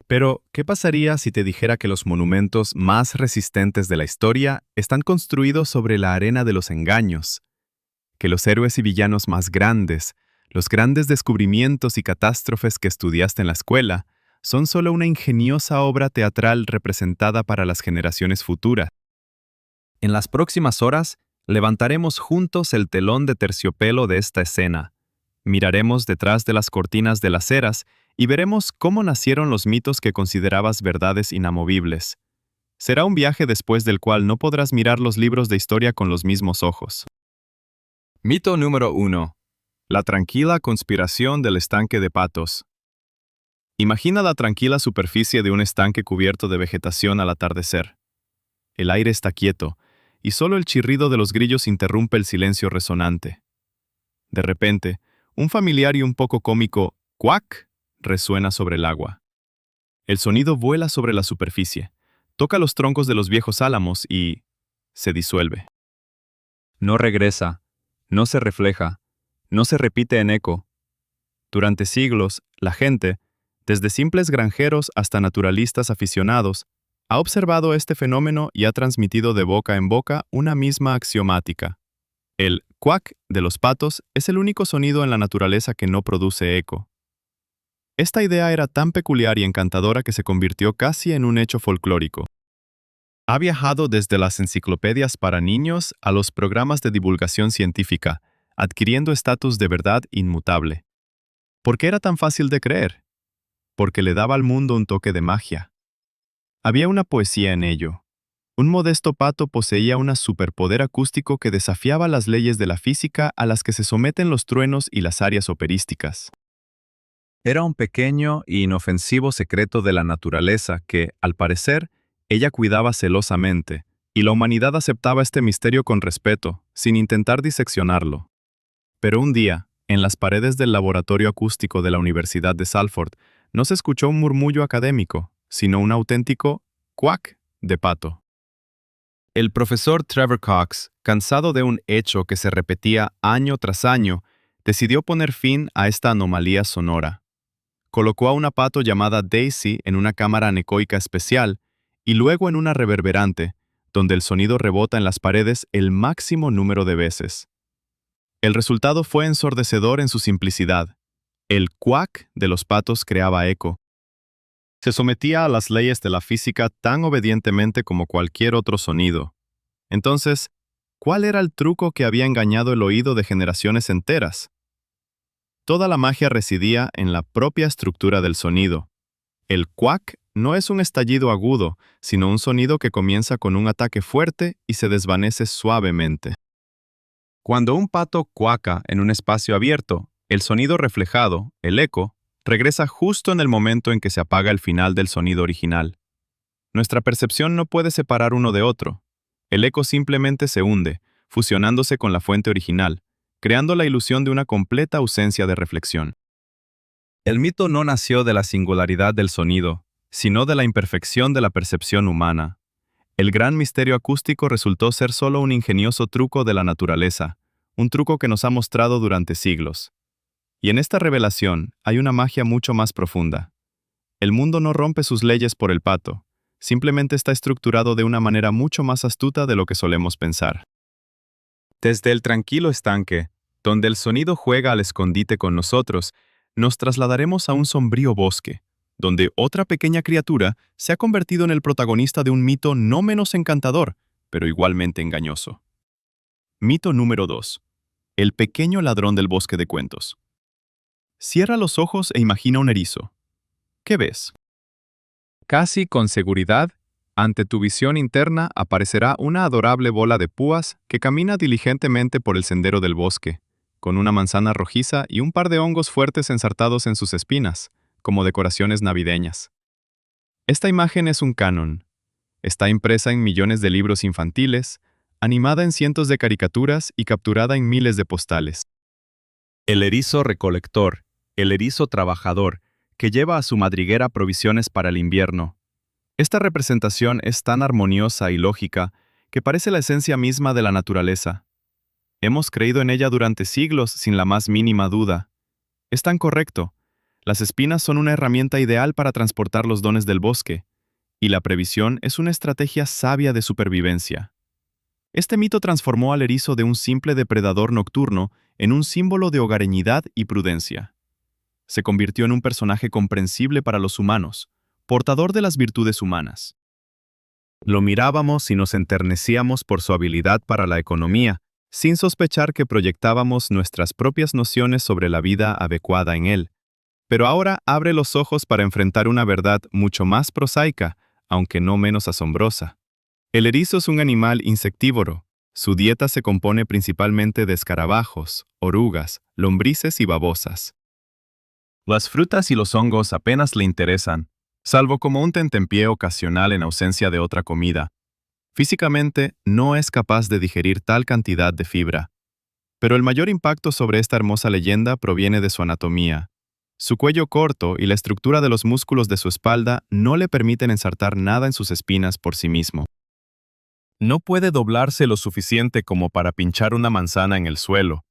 Pero, ¿qué pasaría si te dijera que los monumentos más resistentes de la historia están construidos sobre la arena de los engaños? Que los héroes y villanos más grandes, los grandes descubrimientos y catástrofes que estudiaste en la escuela, son solo una ingeniosa obra teatral representada para las generaciones futuras. En las próximas horas, levantaremos juntos el telón de terciopelo de esta escena. Miraremos detrás de las cortinas de las eras y veremos cómo nacieron los mitos que considerabas verdades inamovibles. Será un viaje después del cual no podrás mirar los libros de historia con los mismos ojos. Mito número 1. La tranquila conspiración del estanque de patos. Imagina la tranquila superficie de un estanque cubierto de vegetación al atardecer. El aire está quieto, y solo el chirrido de los grillos interrumpe el silencio resonante. De repente, un familiar y un poco cómico «cuac» resuena sobre el agua. El sonido vuela sobre la superficie, toca los troncos de los viejos álamos y se disuelve. No regresa, no se refleja, no se repite en eco. Durante siglos, la gente, desde simples granjeros hasta naturalistas aficionados, ha observado este fenómeno y ha transmitido de boca en boca una misma axiomática. El cuac de los patos es el único sonido en la naturaleza que no produce eco. Esta idea era tan peculiar y encantadora que se convirtió casi en un hecho folclórico. Ha viajado desde las enciclopedias para niños a los programas de divulgación científica, adquiriendo estatus de verdad inmutable. ¿Por qué era tan fácil de creer? Porque le daba al mundo un toque de magia. Había una poesía en ello. Un modesto pato poseía un superpoder acústico que desafiaba las leyes de la física a las que se someten los truenos y las áreas operísticas. Era un pequeño e inofensivo secreto de la naturaleza que, al parecer, ella cuidaba celosamente, y la humanidad aceptaba este misterio con respeto, sin intentar diseccionarlo. Pero un día, en las paredes del laboratorio acústico de la Universidad de Salford, no se escuchó un murmullo académico, sino un auténtico «cuac» de pato. El profesor Trevor Cox, cansado de un hecho que se repetía año tras año, decidió poner fin a esta anomalía sonora. Colocó a una pato llamada Daisy en una cámara anecoica especial y luego en una reverberante, donde el sonido rebota en las paredes el máximo número de veces. El resultado fue ensordecedor en su simplicidad. El cuac de los patos creaba eco. Se sometía a las leyes de la física tan obedientemente como cualquier otro sonido. Entonces, ¿cuál era el truco que había engañado el oído de generaciones enteras? Toda la magia residía en la propia estructura del sonido. El cuac no es un estallido agudo, sino un sonido que comienza con un ataque fuerte y se desvanece suavemente. Cuando un pato cuaca en un espacio abierto, el sonido reflejado, el eco, regresa justo en el momento en que se apaga el final del sonido original. Nuestra percepción no puede separar uno de otro. El eco simplemente se hunde, fusionándose con la fuente original, creando la ilusión de una completa ausencia de reflexión. El mito no nació de la singularidad del sonido, sino de la imperfección de la percepción humana. El gran misterio acústico resultó ser solo un ingenioso truco de la naturaleza, un truco que nos ha mostrado durante siglos. Y en esta revelación hay una magia mucho más profunda. El mundo no rompe sus leyes por el pato, simplemente está estructurado de una manera mucho más astuta de lo que solemos pensar. Desde el tranquilo estanque, donde el sonido juega al escondite con nosotros, nos trasladaremos a un sombrío bosque, donde otra pequeña criatura se ha convertido en el protagonista de un mito no menos encantador, pero igualmente engañoso. Mito número 2. El pequeño ladrón del bosque de cuentos. Cierra los ojos e imagina un erizo. ¿Qué ves? Casi con seguridad, ante tu visión interna aparecerá una adorable bola de púas que camina diligentemente por el sendero del bosque, con una manzana rojiza y un par de hongos fuertes ensartados en sus espinas, como decoraciones navideñas. Esta imagen es un canon. Está impresa en millones de libros infantiles, animada en cientos de caricaturas y capturada en miles de postales. El erizo recolector, el erizo trabajador, que lleva a su madriguera provisiones para el invierno. Esta representación es tan armoniosa y lógica que parece la esencia misma de la naturaleza. Hemos creído en ella durante siglos sin la más mínima duda. Es tan correcto. Las espinas son una herramienta ideal para transportar los dones del bosque, y la previsión es una estrategia sabia de supervivencia. Este mito transformó al erizo de un simple depredador nocturno en un símbolo de hogareñidad y prudencia. Se convirtió en un personaje comprensible para los humanos, portador de las virtudes humanas. Lo mirábamos y nos enternecíamos por su habilidad para la economía, sin sospechar que proyectábamos nuestras propias nociones sobre la vida adecuada en él. Pero ahora abre los ojos para enfrentar una verdad mucho más prosaica, aunque no menos asombrosa. El erizo es un animal insectívoro. Su dieta se compone principalmente de escarabajos, orugas, lombrices y babosas. Las frutas y los hongos apenas le interesan, salvo como un tentempié ocasional en ausencia de otra comida. Físicamente, no es capaz de digerir tal cantidad de fibra. Pero el mayor impacto sobre esta hermosa leyenda proviene de su anatomía. Su cuello corto y la estructura de los músculos de su espalda no le permiten ensartar nada en sus espinas por sí mismo. No puede doblarse lo suficiente como para pinchar una manzana en el suelo.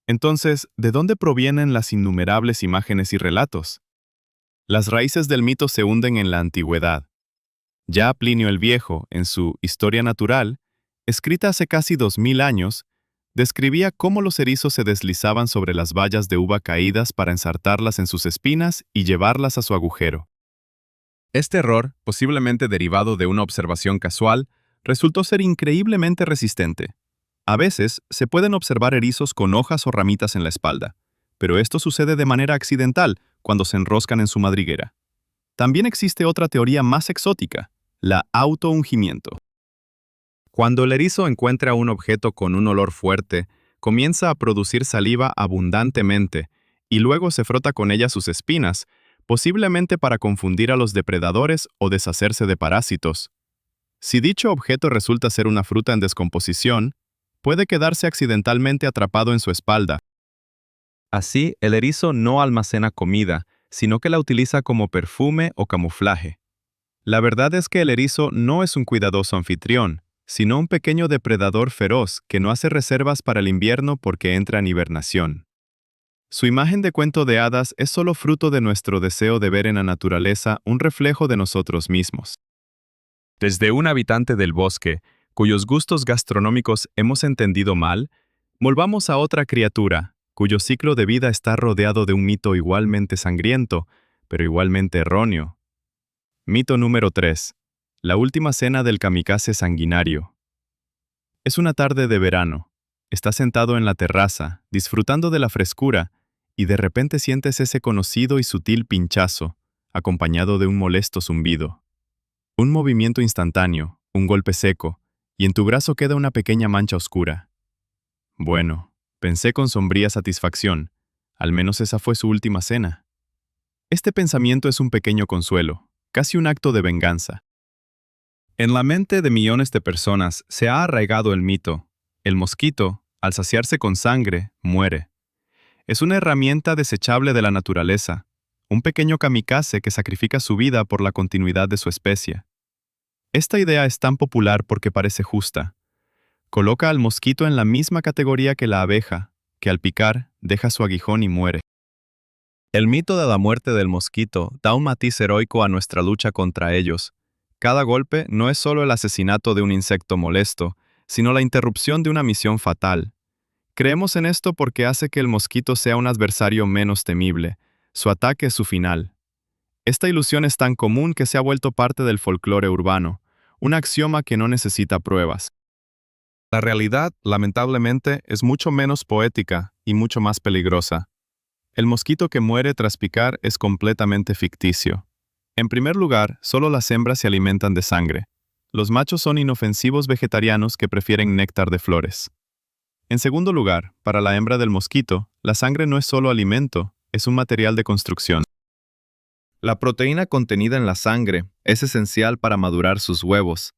Entonces, ¿de dónde provienen las innumerables imágenes y relatos? Las raíces del mito se hunden en la antigüedad. Ya Plinio el Viejo, en su Historia Natural, escrita hace casi 2000 años, describía cómo los erizos se deslizaban sobre las bayas de uva caídas para ensartarlas en sus espinas y llevarlas a su agujero. Este error, posiblemente derivado de una observación casual, resultó ser increíblemente resistente. A veces se pueden observar erizos con hojas o ramitas en la espalda, pero esto sucede de manera accidental cuando se enroscan en su madriguera. También existe otra teoría más exótica, la autoungimiento. Cuando el erizo encuentra un objeto con un olor fuerte, comienza a producir saliva abundantemente y luego se frota con ella sus espinas, posiblemente para confundir a los depredadores o deshacerse de parásitos. Si dicho objeto resulta ser una fruta en descomposición, puede quedarse accidentalmente atrapado en su espalda. Así, el erizo no almacena comida, sino que la utiliza como perfume o camuflaje. La verdad es que el erizo no es un cuidadoso anfitrión, sino un pequeño depredador feroz que no hace reservas para el invierno porque entra en hibernación. Su imagen de cuento de hadas es solo fruto de nuestro deseo de ver en la naturaleza un reflejo de nosotros mismos. Desde un habitante del bosque, cuyos gustos gastronómicos hemos entendido mal, volvamos a otra criatura, cuyo ciclo de vida está rodeado de un mito igualmente sangriento, pero igualmente erróneo. Mito número 3. La última cena del kamikaze sanguinario. Es una tarde de verano. Estás sentado en la terraza, disfrutando de la frescura, y de repente sientes ese conocido y sutil pinchazo, acompañado de un molesto zumbido. Un movimiento instantáneo, un golpe seco, y en tu brazo queda una pequeña mancha oscura. Bueno, pensé con sombría satisfacción, al menos esa fue su última cena. Este pensamiento es un pequeño consuelo, casi un acto de venganza. En la mente de millones de personas se ha arraigado el mito: el mosquito, al saciarse con sangre, muere. Es una herramienta desechable de la naturaleza, un pequeño kamikaze que sacrifica su vida por la continuidad de su especie. Esta idea es tan popular porque parece justa. Coloca al mosquito en la misma categoría que la abeja, que al picar deja su aguijón y muere. El mito de la muerte del mosquito da un matiz heroico a nuestra lucha contra ellos. Cada golpe no es solo el asesinato de un insecto molesto, sino la interrupción de una misión fatal. Creemos en esto porque hace que el mosquito sea un adversario menos temible. Su ataque es su final. Esta ilusión es tan común que se ha vuelto parte del folclore urbano, un axioma que no necesita pruebas. La realidad, lamentablemente, es mucho menos poética y mucho más peligrosa. El mosquito que muere tras picar es completamente ficticio. En primer lugar, solo las hembras se alimentan de sangre. Los machos son inofensivos vegetarianos que prefieren néctar de flores. En segundo lugar, para la hembra del mosquito, la sangre no es solo alimento, es un material de construcción. La proteína contenida en la sangre es esencial para madurar sus huevos,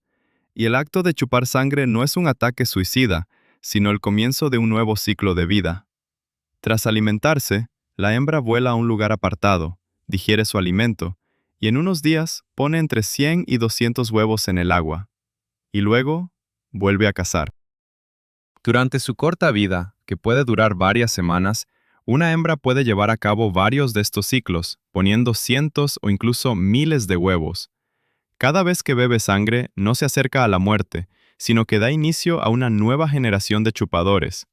y el acto de chupar sangre no es un ataque suicida, sino el comienzo de un nuevo ciclo de vida. Tras alimentarse, la hembra vuela a un lugar apartado, digiere su alimento, y en unos días pone entre 100 y 200 huevos en el agua, y luego vuelve a cazar. Durante su corta vida, que puede durar varias semanas, Una hembra puede llevar a cabo varios de estos ciclos, poniendo cientos o incluso miles de huevos. Cada vez que bebe sangre, no se acerca a la muerte, sino que da inicio a una nueva generación de chupadores.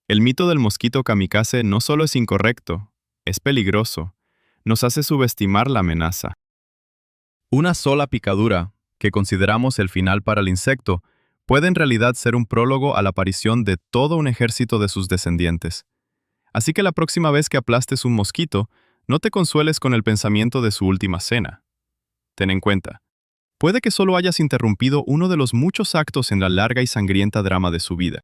El mito del mosquito kamikaze no solo es incorrecto, es peligroso. Nos hace subestimar la amenaza. Una sola picadura, que consideramos el final para el insecto, puede en realidad ser un prólogo a la aparición de todo un ejército de sus descendientes. Así que la próxima vez que aplastes un mosquito, no te consueles con el pensamiento de su última cena. Ten en cuenta, puede que solo hayas interrumpido uno de los muchos actos en la larga y sangrienta drama de su vida.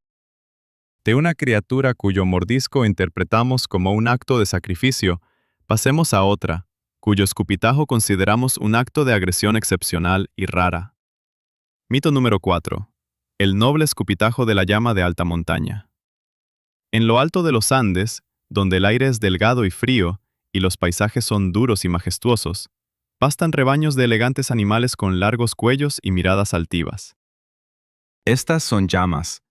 De una criatura cuyo mordisco interpretamos como un acto de sacrificio, pasemos a otra, cuyo escupitajo consideramos un acto de agresión excepcional y rara. Mito número 4. El noble escupitajo de la llama de alta montaña. En lo alto de los Andes, donde el aire es delgado y frío, y los paisajes son duros y majestuosos, pastan rebaños de elegantes animales con largos cuellos y miradas altivas. Estas son llamas.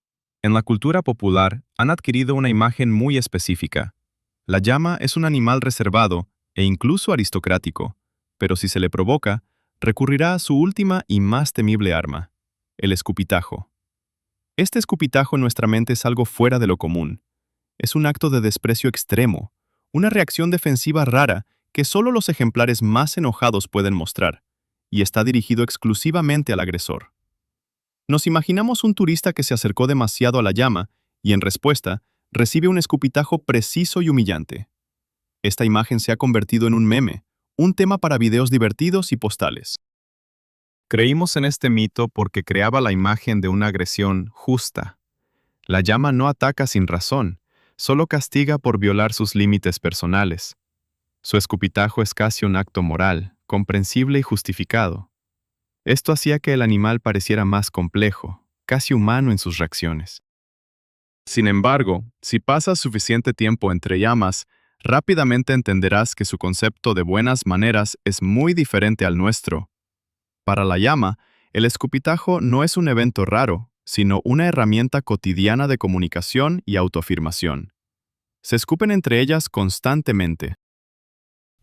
En la cultura popular han adquirido una imagen muy específica. La llama es un animal reservado e incluso aristocrático, pero si se le provoca, recurrirá a su última y más temible arma, el escupitajo. Este escupitajo en nuestra mente es algo fuera de lo común. Es un acto de desprecio extremo, una reacción defensiva rara que solo los ejemplares más enojados pueden mostrar, y está dirigido exclusivamente al agresor. Nos imaginamos un turista que se acercó demasiado a la llama y, en respuesta, recibe un escupitajo preciso y humillante. Esta imagen se ha convertido en un meme, un tema para videos divertidos y postales. Creímos en este mito porque creaba la imagen de una agresión justa. La llama no ataca sin razón, solo castiga por violar sus límites personales. Su escupitajo es casi un acto moral, comprensible y justificado. Esto hacía que el animal pareciera más complejo, casi humano en sus reacciones. Sin embargo, si pasas suficiente tiempo entre llamas, rápidamente entenderás que su concepto de buenas maneras es muy diferente al nuestro. Para la llama, el escupitajo no es un evento raro, sino una herramienta cotidiana de comunicación y autoafirmación. Se escupen entre ellas constantemente.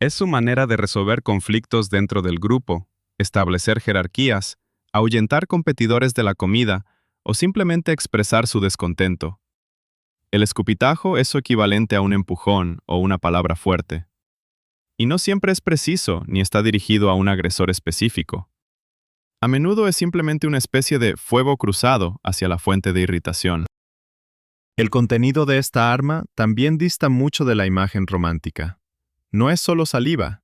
Es su manera de resolver conflictos dentro del grupo, establecer jerarquías, ahuyentar competidores de la comida o simplemente expresar su descontento. El escupitajo es su equivalente a un empujón o una palabra fuerte. Y no siempre es preciso ni está dirigido a un agresor específico. A menudo es simplemente una especie de fuego cruzado hacia la fuente de irritación. El contenido de esta arma también dista mucho de la imagen romántica. No es solo saliva.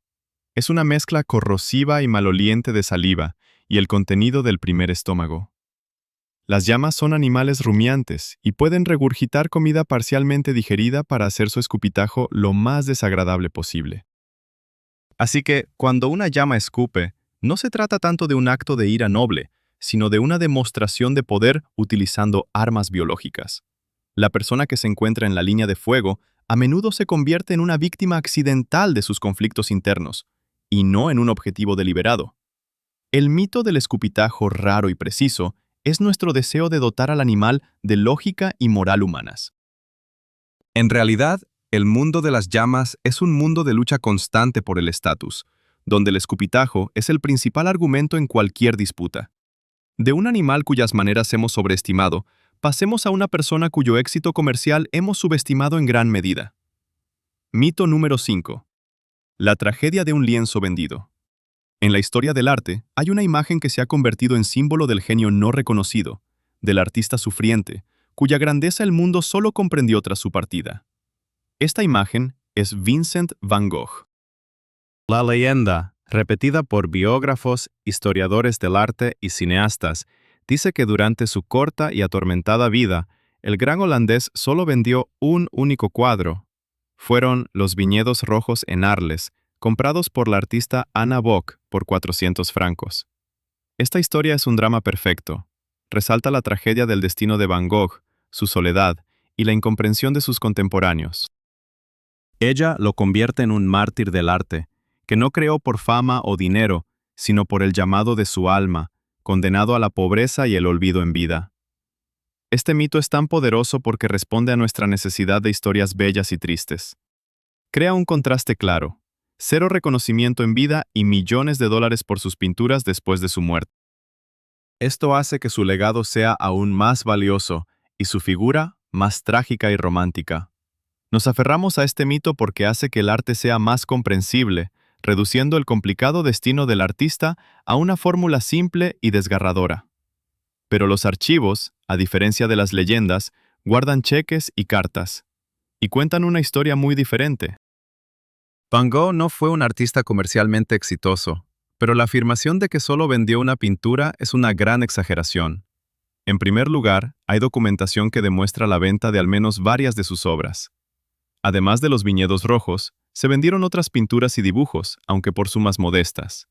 Es una mezcla corrosiva y maloliente de saliva y el contenido del primer estómago. Las llamas son animales rumiantes y pueden regurgitar comida parcialmente digerida para hacer su escupitajo lo más desagradable posible. Así que, cuando una llama escupe, no se trata tanto de un acto de ira noble, sino de una demostración de poder utilizando armas biológicas. La persona que se encuentra en la línea de fuego a menudo se convierte en una víctima accidental de sus conflictos internos, y no en un objetivo deliberado. El mito del escupitajo raro y preciso es nuestro deseo de dotar al animal de lógica y moral humanas. En realidad, el mundo de las llamas es un mundo de lucha constante por el estatus, donde el escupitajo es el principal argumento en cualquier disputa. De un animal cuyas maneras hemos sobreestimado, pasemos a una persona cuyo éxito comercial hemos subestimado en gran medida. Mito número 5. La tragedia de un lienzo vendido. En la historia del arte, hay una imagen que se ha convertido en símbolo del genio no reconocido, del artista sufriente, cuya grandeza el mundo solo comprendió tras su partida. Esta imagen es Vincent van Gogh. La leyenda, repetida por biógrafos, historiadores del arte y cineastas, dice que durante su corta y atormentada vida, el gran holandés solo vendió un único cuadro. Fueron Los viñedos rojos en Arles, comprados por la artista Anna Bock por 400 francos. Esta historia es un drama perfecto. Resalta la tragedia del destino de Van Gogh, su soledad y la incomprensión de sus contemporáneos. Ella lo convierte en un mártir del arte, que no creó por fama o dinero, sino por el llamado de su alma, condenado a la pobreza y el olvido en vida. Este mito es tan poderoso porque responde a nuestra necesidad de historias bellas y tristes. crea un contraste claro: cero reconocimiento en vida y millones de dólares por sus pinturas después de su muerte. Esto hace que su legado sea aún más valioso y su figura más trágica y romántica. Nos aferramos a este mito porque hace que el arte sea más comprensible, reduciendo el complicado destino del artista a una fórmula simple y desgarradora. Pero los archivos, a diferencia de las leyendas, guardan cheques y cartas, y cuentan una historia muy diferente. Van Gogh no fue un artista comercialmente exitoso, pero la afirmación de que solo vendió una pintura es una gran exageración. En primer lugar, hay documentación que demuestra la venta de al menos varias de sus obras. Además de los viñedos rojos, se vendieron otras pinturas y dibujos, aunque por sumas modestas.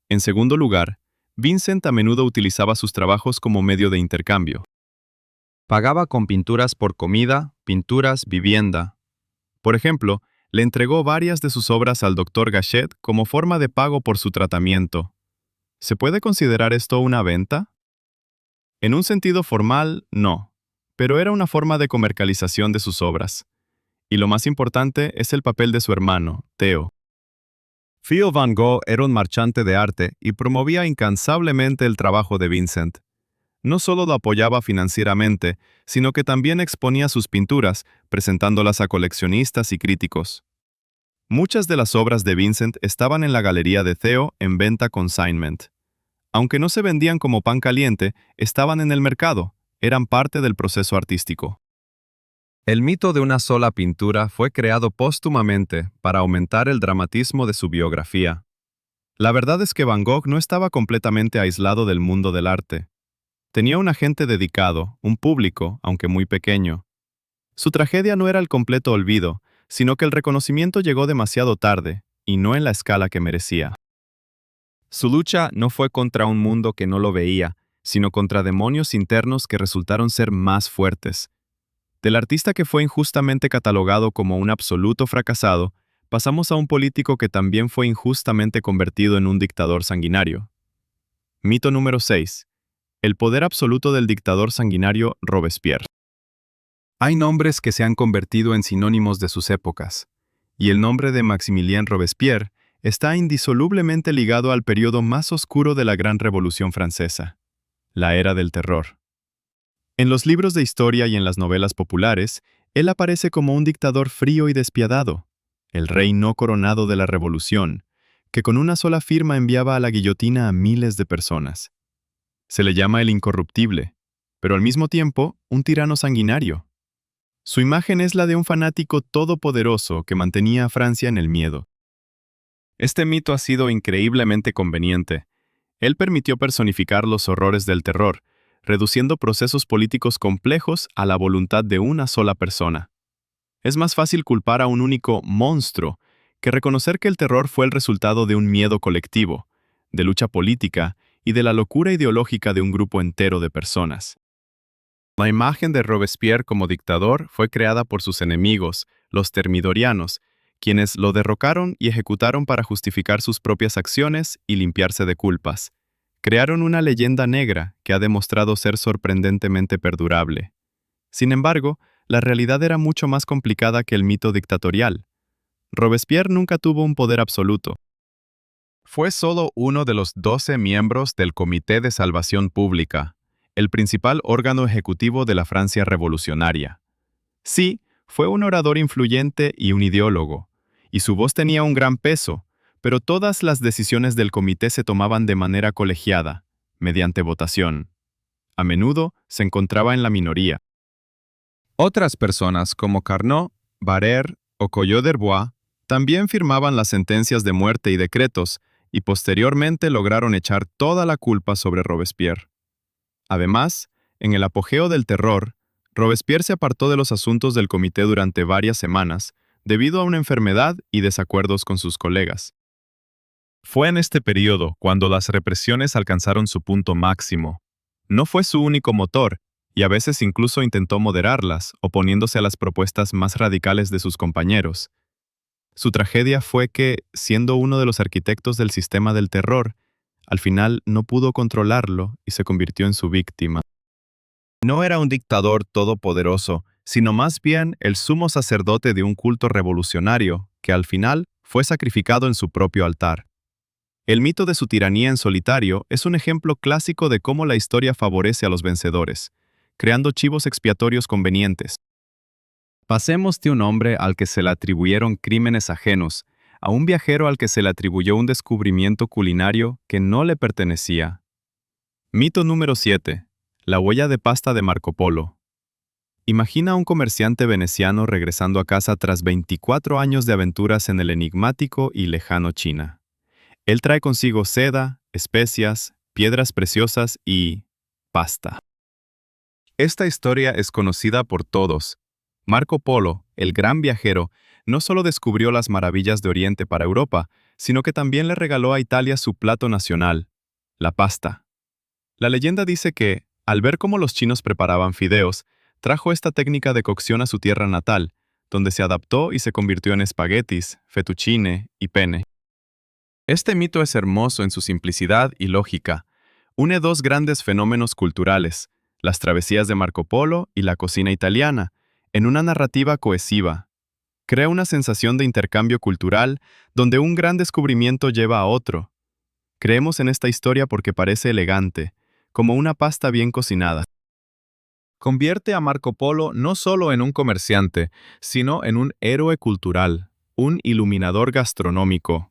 En segundo lugar, Vincent a menudo utilizaba sus trabajos como medio de intercambio. Pagaba con pinturas por comida, pinturas, vivienda. Por ejemplo, le entregó varias de sus obras al Dr. Gachet como forma de pago por su tratamiento. ¿Se puede considerar esto una venta? En un sentido formal, no, pero era una forma de comercialización de sus obras. Y lo más importante es el papel de su hermano, Theo. Theo Van Gogh era un marchante de arte y promovía incansablemente el trabajo de Vincent. No solo lo apoyaba financieramente, sino que también exponía sus pinturas, presentándolas a coleccionistas y críticos. Muchas de las obras de Vincent estaban en la galería de Theo en venta consignment. Aunque no se vendían como pan caliente, estaban en el mercado, eran parte del proceso artístico. El mito de una sola pintura fue creado póstumamente para aumentar el dramatismo de su biografía. La verdad es que Van Gogh no estaba completamente aislado del mundo del arte. Tenía un agente dedicado, un público, aunque muy pequeño. Su tragedia no era el completo olvido, sino que el reconocimiento llegó demasiado tarde, y no en la escala que merecía. Su lucha no fue contra un mundo que no lo veía, sino contra demonios internos que resultaron ser más fuertes. Del artista que fue injustamente catalogado como un absoluto fracasado, pasamos a un político que también fue injustamente convertido en un dictador sanguinario. Mito número 6. El poder absoluto del dictador sanguinario Robespierre. Hay nombres que se han convertido en sinónimos de sus épocas, y el nombre de Maximilien Robespierre está indisolublemente ligado al periodo más oscuro de la Gran Revolución Francesa, la Era del Terror. En los libros de historia y en las novelas populares, él aparece como un dictador frío y despiadado, el rey no coronado de la Revolución, que con una sola firma enviaba a la guillotina a miles de personas. Se le llama el incorruptible, pero al mismo tiempo un tirano sanguinario. Su imagen es la de un fanático todopoderoso que mantenía a Francia en el miedo. Este mito ha sido increíblemente conveniente. Él permitió personificar los horrores del terror, reduciendo procesos políticos complejos a la voluntad de una sola persona. Es más fácil culpar a un único monstruo que reconocer que el terror fue el resultado de un miedo colectivo, de lucha política y de la locura ideológica de un grupo entero de personas. La imagen de Robespierre como dictador fue creada por sus enemigos, los termidorianos, quienes lo derrocaron y ejecutaron para justificar sus propias acciones y limpiarse de culpas. Crearon una leyenda negra que ha demostrado ser sorprendentemente perdurable. Sin embargo, la realidad era mucho más complicada que el mito dictatorial. Robespierre nunca tuvo un poder absoluto. Fue solo uno de los 12 miembros del Comité de Salvación Pública, el principal órgano ejecutivo de la Francia revolucionaria. Sí, fue un orador influyente y un ideólogo, y su voz tenía un gran peso, pero todas las decisiones del comité se tomaban de manera colegiada, mediante votación. A menudo se encontraba en la minoría. Otras personas como Carnot, Barrère o Collot d'Herbois también firmaban las sentencias de muerte y decretos, y posteriormente lograron echar toda la culpa sobre Robespierre. Además, en el apogeo del terror, Robespierre se apartó de los asuntos del comité durante varias semanas, debido a una enfermedad y desacuerdos con sus colegas. Fue en este periodo cuando las represiones alcanzaron su punto máximo. No fue su único motor, y a veces incluso intentó moderarlas, oponiéndose a las propuestas más radicales de sus compañeros. Su tragedia fue que, siendo uno de los arquitectos del sistema del terror, al final no pudo controlarlo y se convirtió en su víctima. No era un dictador todopoderoso, sino más bien el sumo sacerdote de un culto revolucionario que al final fue sacrificado en su propio altar. El mito de su tiranía en solitario es un ejemplo clásico de cómo la historia favorece a los vencedores, creando chivos expiatorios convenientes. Pasemos de un hombre al que se le atribuyeron crímenes ajenos, a un viajero al que se le atribuyó un descubrimiento culinario que no le pertenecía. Mito número 7. La huella de pasta de Marco Polo. Imagina a un comerciante veneciano regresando a casa tras 24 años de aventuras en el enigmático y lejano China. Él trae consigo seda, especias, piedras preciosas y pasta. Esta historia es conocida por todos. Marco Polo, el gran viajero, no solo descubrió las maravillas de Oriente para Europa, sino que también le regaló a Italia su plato nacional, la pasta. La leyenda dice que, al ver cómo los chinos preparaban fideos, trajo esta técnica de cocción a su tierra natal, donde se adaptó y se convirtió en espaguetis, fettuccine y penne. Este mito es hermoso en su simplicidad y lógica. Une dos grandes fenómenos culturales, las travesías de Marco Polo y la cocina italiana, en una narrativa cohesiva. Crea una sensación de intercambio cultural donde un gran descubrimiento lleva a otro. Creemos en esta historia porque parece elegante, como una pasta bien cocinada. Convierte a Marco Polo no solo en un comerciante, sino en un héroe cultural, un iluminador gastronómico.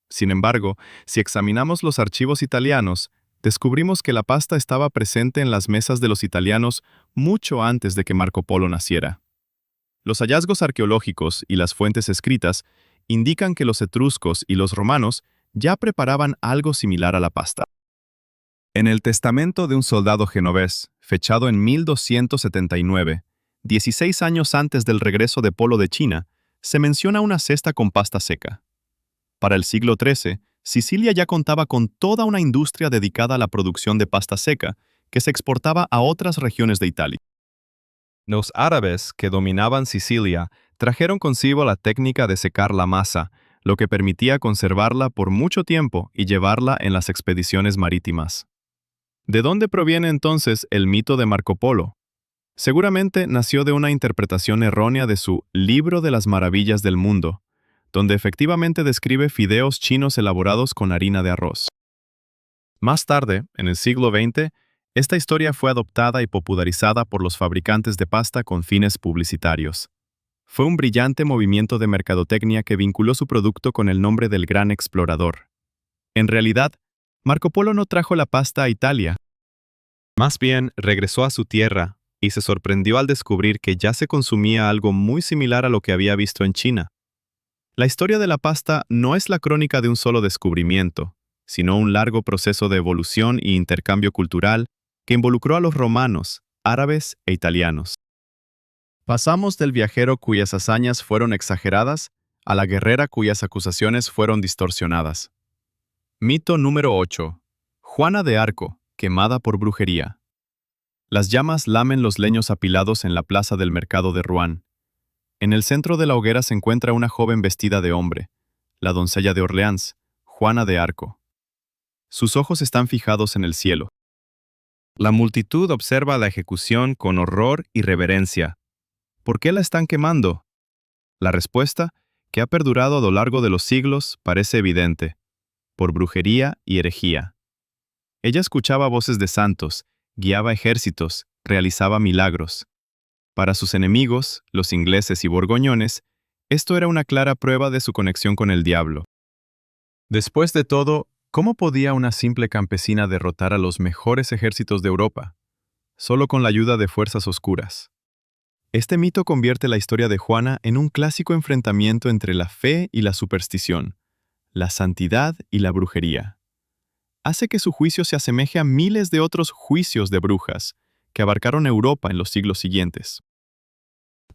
Sin embargo, si examinamos los archivos italianos, descubrimos que la pasta estaba presente en las mesas de los italianos mucho antes de que Marco Polo naciera. Los hallazgos arqueológicos y las fuentes escritas indican que los etruscos y los romanos ya preparaban algo similar a la pasta. En el testamento de un soldado genovés, fechado en 1279, 16 años antes del regreso de Polo de China, se menciona una cesta con pasta seca. Para el siglo XIII, Sicilia ya contaba con toda una industria dedicada a la producción de pasta seca, que se exportaba a otras regiones de Italia. Los árabes que dominaban Sicilia trajeron consigo la técnica de secar la masa, lo que permitía conservarla por mucho tiempo y llevarla en las expediciones marítimas. ¿De dónde proviene entonces el mito de Marco Polo? Seguramente nació de una interpretación errónea de su Libro de las Maravillas del Mundo, donde efectivamente describe fideos chinos elaborados con harina de arroz. Más tarde, en el siglo XX, esta historia fue adoptada y popularizada por los fabricantes de pasta con fines publicitarios. Fue un brillante movimiento de mercadotecnia que vinculó su producto con el nombre del gran explorador. En realidad, Marco Polo no trajo la pasta a Italia. Más bien, regresó a su tierra y se sorprendió al descubrir que ya se consumía algo muy similar a lo que había visto en China. La historia de la pasta no es la crónica de un solo descubrimiento, sino un largo proceso de evolución y intercambio cultural que involucró a los romanos, árabes e italianos. Pasamos del viajero cuyas hazañas fueron exageradas a la guerrera cuyas acusaciones fueron distorsionadas. Mito número 8. Juana de Arco, quemada por brujería. Las llamas lamen los leños apilados en la plaza del mercado de Rouen. En el centro de la hoguera se encuentra una joven vestida de hombre, la doncella de Orleans, Juana de Arco. Sus ojos están fijados en el cielo. La multitud observa la ejecución con horror y reverencia. ¿Por qué la están quemando? La respuesta, que ha perdurado a lo largo de los siglos, parece evidente: por brujería y herejía. Ella escuchaba voces de santos, guiaba ejércitos, realizaba milagros. Para sus enemigos, los ingleses y borgoñones, esto era una clara prueba de su conexión con el diablo. Después de todo, ¿cómo podía una simple campesina derrotar a los mejores ejércitos de Europa? Solo con la ayuda de fuerzas oscuras. Este mito convierte la historia de Juana en un clásico enfrentamiento entre la fe y la superstición, la santidad y la brujería. Hace que su juicio se asemeje a miles de otros juicios de brujas que abarcaron Europa en los siglos siguientes.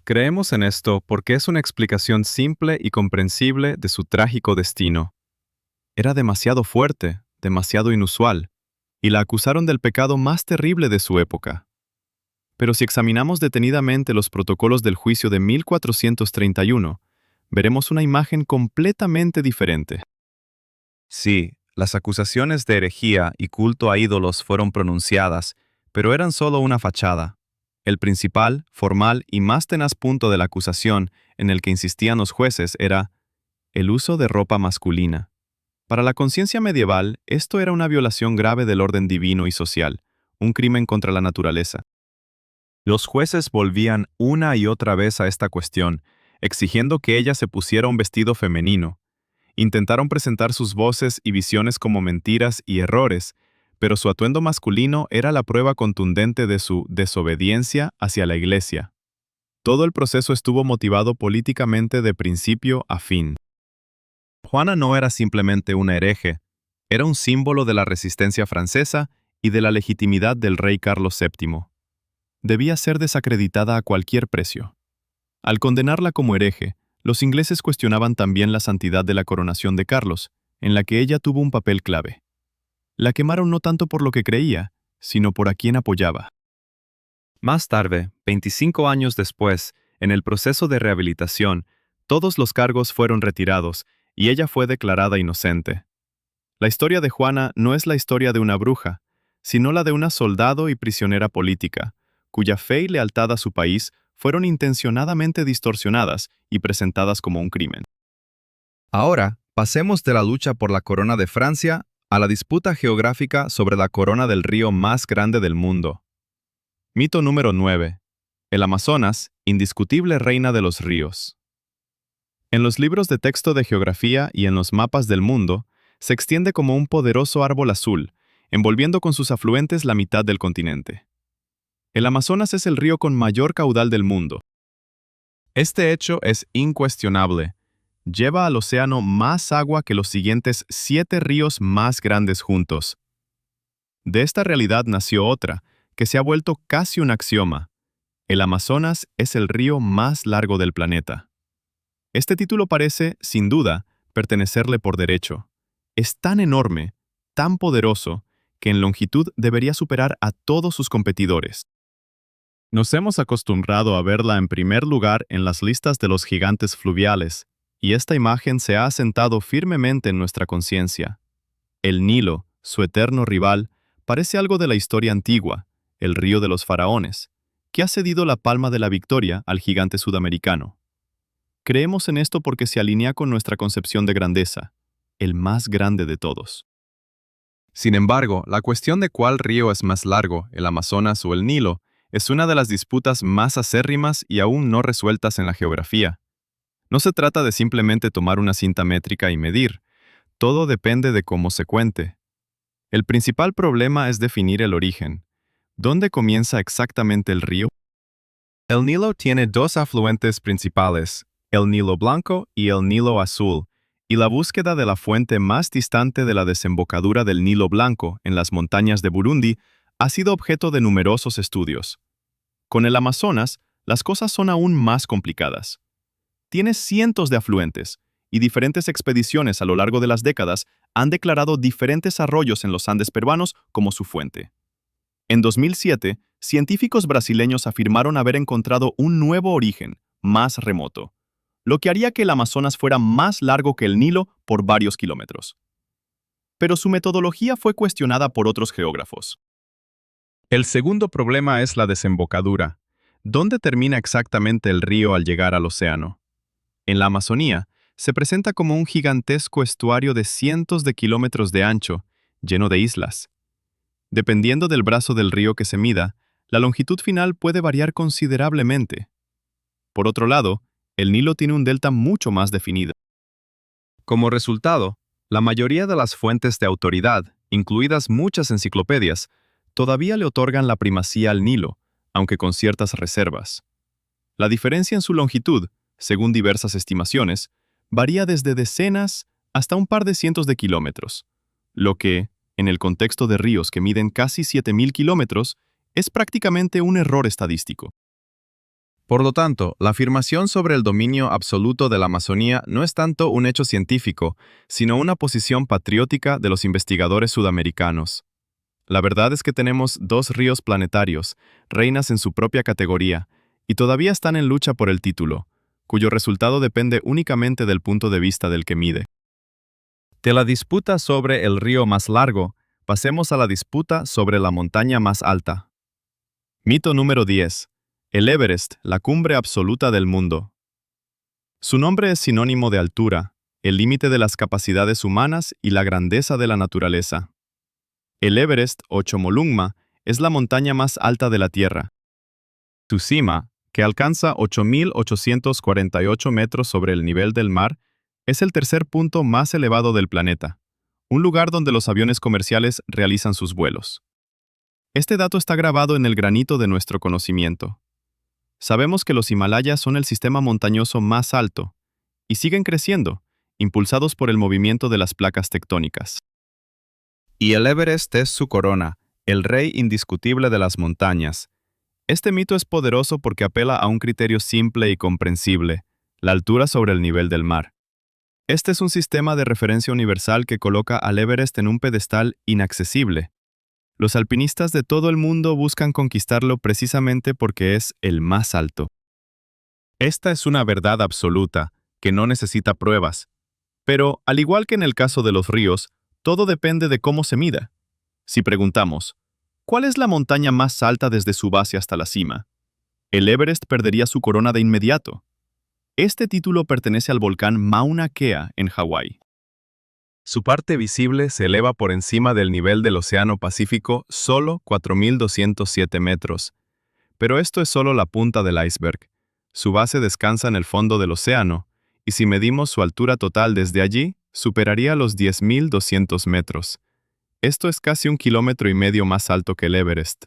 Creemos en esto porque es una explicación simple y comprensible de su trágico destino. Era demasiado fuerte, demasiado inusual, y la acusaron del pecado más terrible de su época. Pero si examinamos detenidamente los protocolos del juicio de 1431, veremos una imagen completamente diferente. Sí, las acusaciones de herejía y culto a ídolos fueron pronunciadas, pero eran solo una fachada. El principal, formal y más tenaz punto de la acusación en el que insistían los jueces era el uso de ropa masculina. Para la conciencia medieval, esto era una violación grave del orden divino y social, un crimen contra la naturaleza. Los jueces volvían una y otra vez a esta cuestión, exigiendo que ella se pusiera un vestido femenino. Intentaron presentar sus voces y visiones como mentiras y errores, pero su atuendo masculino era la prueba contundente de su desobediencia hacia la Iglesia. Todo el proceso estuvo motivado políticamente de principio a fin. Juana no era simplemente una hereje, era un símbolo de la resistencia francesa y de la legitimidad del rey Carlos VII. Debía ser desacreditada a cualquier precio. Al condenarla como hereje, los ingleses cuestionaban también la santidad de la coronación de Carlos, en la que ella tuvo un papel clave. La quemaron no tanto por lo que creía, sino por a quien apoyaba. Más tarde, 25 años después, en el proceso de rehabilitación, todos los cargos fueron retirados y ella fue declarada inocente. La historia de Juana no es la historia de una bruja, sino la de una soldado y prisionera política, cuya fe y lealtad a su país fueron intencionadamente distorsionadas y presentadas como un crimen. Ahora, pasemos de la lucha por la corona de Francia a la disputa geográfica sobre la corona del río más grande del mundo. Mito número 9. El Amazonas, indiscutible reina de los ríos. En los libros de texto de geografía y en los mapas del mundo, se extiende como un poderoso árbol azul, envolviendo con sus afluentes la mitad del continente. El Amazonas es el río con mayor caudal del mundo. Este hecho es incuestionable. Lleva al océano más agua que los siguientes 7 ríos más grandes juntos. De esta realidad nació otra, que se ha vuelto casi un axioma. El Amazonas es el río más largo del planeta. Este título parece, sin duda, pertenecerle por derecho. Es tan enorme, tan poderoso, que en longitud debería superar a todos sus competidores. Nos hemos acostumbrado a verla en primer lugar en las listas de los gigantes fluviales, y esta imagen se ha asentado firmemente en nuestra conciencia. El Nilo, su eterno rival, parece algo de la historia antigua, el río de los faraones, que ha cedido la palma de la victoria al gigante sudamericano. Creemos en esto porque se alinea con nuestra concepción de grandeza, el más grande de todos. Sin embargo, la cuestión de cuál río es más largo, el Amazonas o el Nilo, es una de las disputas más acérrimas y aún no resueltas en la geografía. No se trata de simplemente tomar una cinta métrica y medir, todo depende de cómo se cuente. El principal problema es definir el origen. ¿Dónde comienza exactamente el río? El Nilo tiene 2 afluentes principales, el Nilo Blanco y el Nilo Azul, y la búsqueda de la fuente más distante de la desembocadura del Nilo Blanco en las montañas de Burundi ha sido objeto de numerosos estudios. Con el Amazonas, las cosas son aún más complicadas. Tiene cientos de afluentes, y diferentes expediciones a lo largo de las décadas han declarado diferentes arroyos en los Andes peruanos como su fuente. En 2007, científicos brasileños afirmaron haber encontrado un nuevo origen, más remoto, lo que haría que el Amazonas fuera más largo que el Nilo por varios kilómetros. Pero su metodología fue cuestionada por otros geógrafos. El segundo problema es la desembocadura. ¿Dónde termina exactamente el río al llegar al océano? En la Amazonía, se presenta como un gigantesco estuario de cientos de kilómetros de ancho, lleno de islas. Dependiendo del brazo del río que se mida, la longitud final puede variar considerablemente. Por otro lado, el Nilo tiene un delta mucho más definido. Como resultado, la mayoría de las fuentes de autoridad, incluidas muchas enciclopedias, todavía le otorgan la primacía al Nilo, aunque con ciertas reservas. La diferencia en su longitud, según diversas estimaciones, varía desde decenas hasta un par de cientos de kilómetros, lo que, en el contexto de ríos que miden casi 7.000 kilómetros, es prácticamente un error estadístico. Por lo tanto, la afirmación sobre el dominio absoluto de la Amazonía no es tanto un hecho científico, sino una posición patriótica de los investigadores sudamericanos. La verdad es que tenemos 2 ríos planetarios, reinas en su propia categoría, y todavía están en lucha por el título, cuyo resultado depende únicamente del punto de vista del que mide. De la disputa sobre el río más largo, pasemos a la disputa sobre la montaña más alta. Mito número 10. El Everest, la cumbre absoluta del mundo. Su nombre es sinónimo de altura, el límite de las capacidades humanas y la grandeza de la naturaleza. El Everest, o Chomolungma, es la montaña más alta de la Tierra. Su cima, que alcanza 8.848 metros sobre el nivel del mar, es el tercer punto más elevado del planeta, un lugar donde los aviones comerciales realizan sus vuelos. Este dato está grabado en el granito de nuestro conocimiento. Sabemos que los Himalayas son el sistema montañoso más alto, y siguen creciendo, impulsados por el movimiento de las placas tectónicas. Y el Everest es su corona, el rey indiscutible de las montañas. Este mito es poderoso porque apela a un criterio simple y comprensible, la altura sobre el nivel del mar. Este es un sistema de referencia universal que coloca al Everest en un pedestal inaccesible. Los alpinistas de todo el mundo buscan conquistarlo precisamente porque es el más alto. Esta es una verdad absoluta, que no necesita pruebas. Pero, al igual que en el caso de los ríos, todo depende de cómo se mida. Si preguntamos, ¿cuál es la montaña más alta desde su base hasta la cima? El Everest perdería su corona de inmediato. Este título pertenece al volcán Mauna Kea en Hawái. Su parte visible se eleva por encima del nivel del Océano Pacífico solo 4.207 metros. Pero esto es solo la punta del iceberg. Su base descansa en el fondo del océano, y si medimos su altura total desde allí, superaría los 10.200 metros. Esto es casi 1,5 kilómetros más alto que el Everest.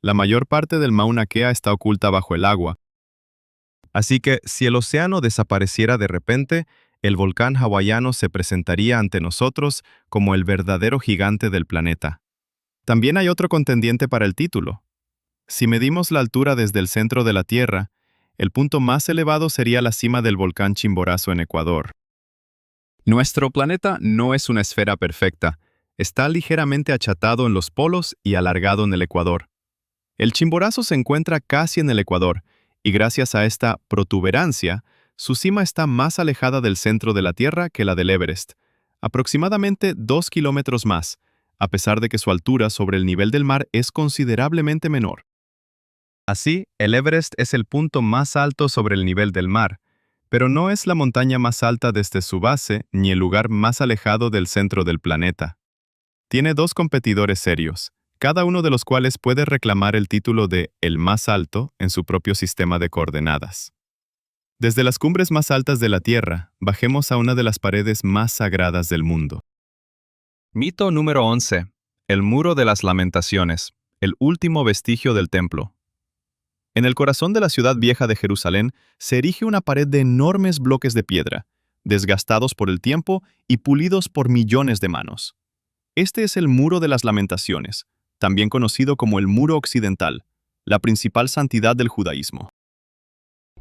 La mayor parte del Mauna Kea está oculta bajo el agua. Así que, si el océano desapareciera de repente, el volcán hawaiano se presentaría ante nosotros como el verdadero gigante del planeta. También hay otro contendiente para el título. Si medimos la altura desde el centro de la Tierra, el punto más elevado sería la cima del volcán Chimborazo en Ecuador. Nuestro planeta no es una esfera perfecta. Está ligeramente achatado en los polos y alargado en el ecuador. El Chimborazo se encuentra casi en el ecuador, y gracias a esta protuberancia, su cima está más alejada del centro de la Tierra que la del Everest, aproximadamente 2 kilómetros más, a pesar de que su altura sobre el nivel del mar es considerablemente menor. Así, el Everest es el punto más alto sobre el nivel del mar, pero no es la montaña más alta desde su base ni el lugar más alejado del centro del planeta. Tiene dos competidores serios, cada uno de los cuales puede reclamar el título de el más alto en su propio sistema de coordenadas. Desde las cumbres más altas de la Tierra, bajemos a una de las paredes más sagradas del mundo. Mito número 11. El Muro de las Lamentaciones, el último vestigio del templo. En el corazón de la ciudad vieja de Jerusalén se erige una pared de enormes bloques de piedra, desgastados por el tiempo y pulidos por millones de manos. Este es el Muro de las Lamentaciones, también conocido como el Muro Occidental, la principal santidad del judaísmo.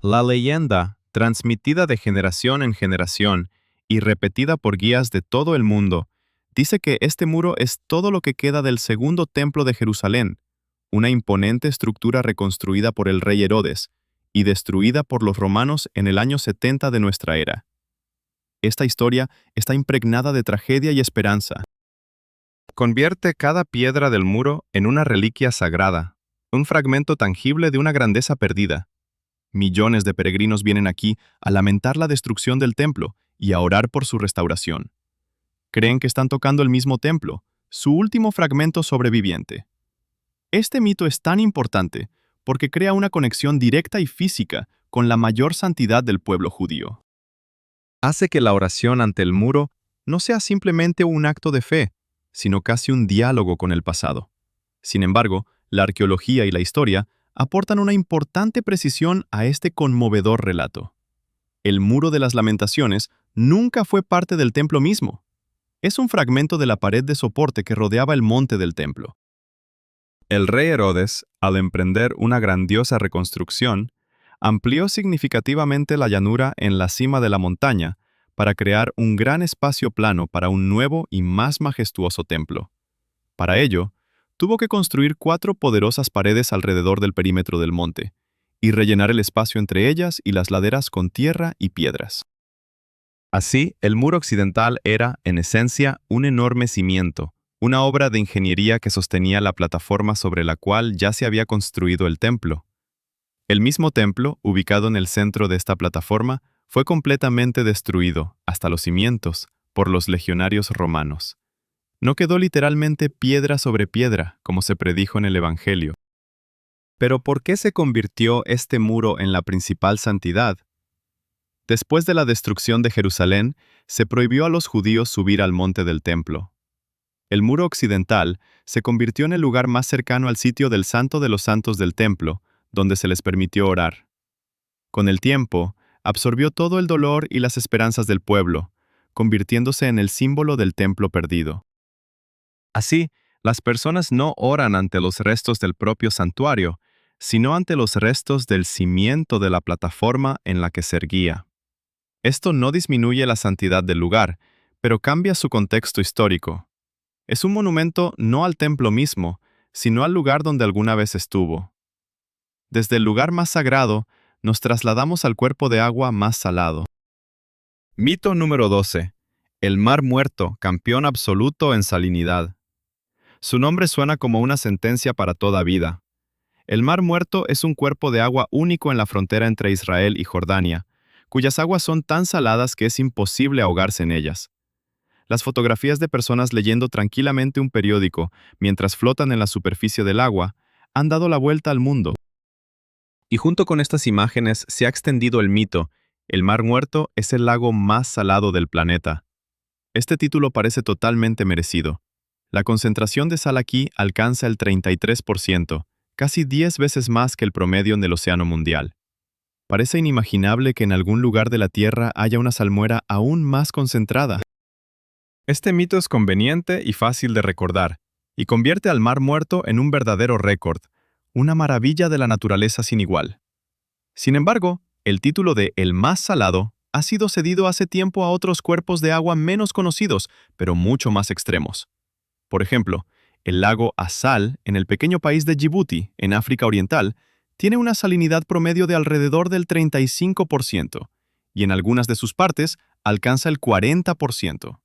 La leyenda, transmitida de generación en generación y repetida por guías de todo el mundo, dice que este muro es todo lo que queda del segundo templo de Jerusalén, una imponente estructura reconstruida por el rey Herodes y destruida por los romanos en el año 70 de nuestra era. Esta historia está impregnada de tragedia y esperanza. Convierte cada piedra del muro en una reliquia sagrada, un fragmento tangible de una grandeza perdida. Millones de peregrinos vienen aquí a lamentar la destrucción del templo y a orar por su restauración. Creen que están tocando el mismo templo, su último fragmento sobreviviente. Este mito es tan importante porque crea una conexión directa y física con la mayor santidad del pueblo judío. Hace que la oración ante el muro no sea simplemente un acto de fe, sino casi un diálogo con el pasado. Sin embargo, la arqueología y la historia aportan una importante precisión a este conmovedor relato. El Muro de las Lamentaciones nunca fue parte del templo mismo. Es un fragmento de la pared de soporte que rodeaba el monte del templo. El rey Herodes, al emprender una grandiosa reconstrucción, amplió significativamente la llanura en la cima de la montaña para crear un gran espacio plano para un nuevo y más majestuoso templo. Para ello, tuvo que construir 4 poderosas paredes alrededor del perímetro del monte y rellenar el espacio entre ellas y las laderas con tierra y piedras. Así, el muro occidental era, en esencia, un enorme cimiento, una obra de ingeniería que sostenía la plataforma sobre la cual ya se había construido el templo. El mismo templo, ubicado en el centro de esta plataforma, fue completamente destruido, hasta los cimientos, por los legionarios romanos. No quedó literalmente piedra sobre piedra, como se predijo en el Evangelio. Pero ¿por qué se convirtió este muro en la principal santidad? Después de la destrucción de Jerusalén, se prohibió a los judíos subir al monte del templo. El muro occidental se convirtió en el lugar más cercano al sitio del Santo de los Santos del templo, donde se les permitió orar. Con el tiempo, absorbió todo el dolor y las esperanzas del pueblo, convirtiéndose en el símbolo del templo perdido. Así, las personas no oran ante los restos del propio santuario, sino ante los restos del cimiento de la plataforma en la que se erguía. Esto no disminuye la santidad del lugar, pero cambia su contexto histórico. Es un monumento no al templo mismo, sino al lugar donde alguna vez estuvo. Desde el lugar más sagrado, nos trasladamos al cuerpo de agua más salado. Mito número 12. El Mar Muerto, campeón absoluto en salinidad. Su nombre suena como una sentencia para toda vida. El Mar Muerto es un cuerpo de agua único en la frontera entre Israel y Jordania, cuyas aguas son tan saladas que es imposible ahogarse en ellas. Las fotografías de personas leyendo tranquilamente un periódico mientras flotan en la superficie del agua han dado la vuelta al mundo. Y junto con estas imágenes se ha extendido el mito: el Mar Muerto es el lago más salado del planeta. Este título parece totalmente merecido. La concentración de sal aquí alcanza el 33%, casi 10 veces más que el promedio del océano mundial. Parece inimaginable que en algún lugar de la Tierra haya una salmuera aún más concentrada. Este mito es conveniente y fácil de recordar, y convierte al Mar Muerto en un verdadero récord, una maravilla de la naturaleza sin igual. Sin embargo, el título de El más salado ha sido cedido hace tiempo a otros cuerpos de agua menos conocidos, pero mucho más extremos. Por ejemplo, el lago Assal, en el pequeño país de Djibouti, en África Oriental, tiene una salinidad promedio de alrededor del 35%, y en algunas de sus partes alcanza el 40%.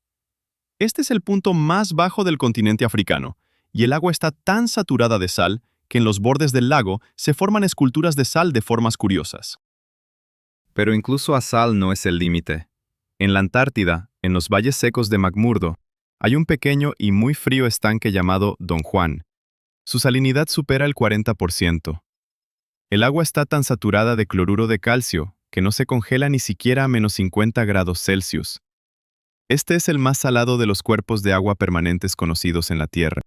Este es el punto más bajo del continente africano, y el agua está tan saturada de sal que en los bordes del lago se forman esculturas de sal de formas curiosas. Pero incluso Assal no es el límite. En la Antártida, en los valles secos de McMurdo, hay un pequeño y muy frío estanque llamado Don Juan. Su salinidad supera el 40%. El agua está tan saturada de cloruro de calcio que no se congela ni siquiera a -50 °C. Este es el más salado de los cuerpos de agua permanentes conocidos en la Tierra.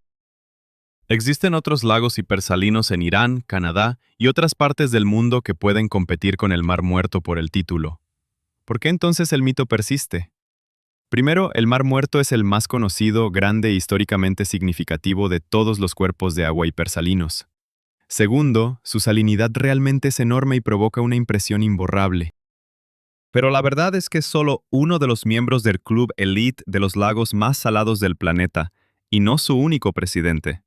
Existen otros lagos hipersalinos en Irán, Canadá y otras partes del mundo que pueden competir con el Mar Muerto por el título. ¿Por qué entonces el mito persiste? Primero, el Mar Muerto es el más conocido, grande e históricamente significativo de todos los cuerpos de agua hipersalinos. Segundo, su salinidad realmente es enorme y provoca una impresión imborrable. Pero la verdad es que es solo uno de los miembros del club elite de los lagos más salados del planeta, y no su único presidente.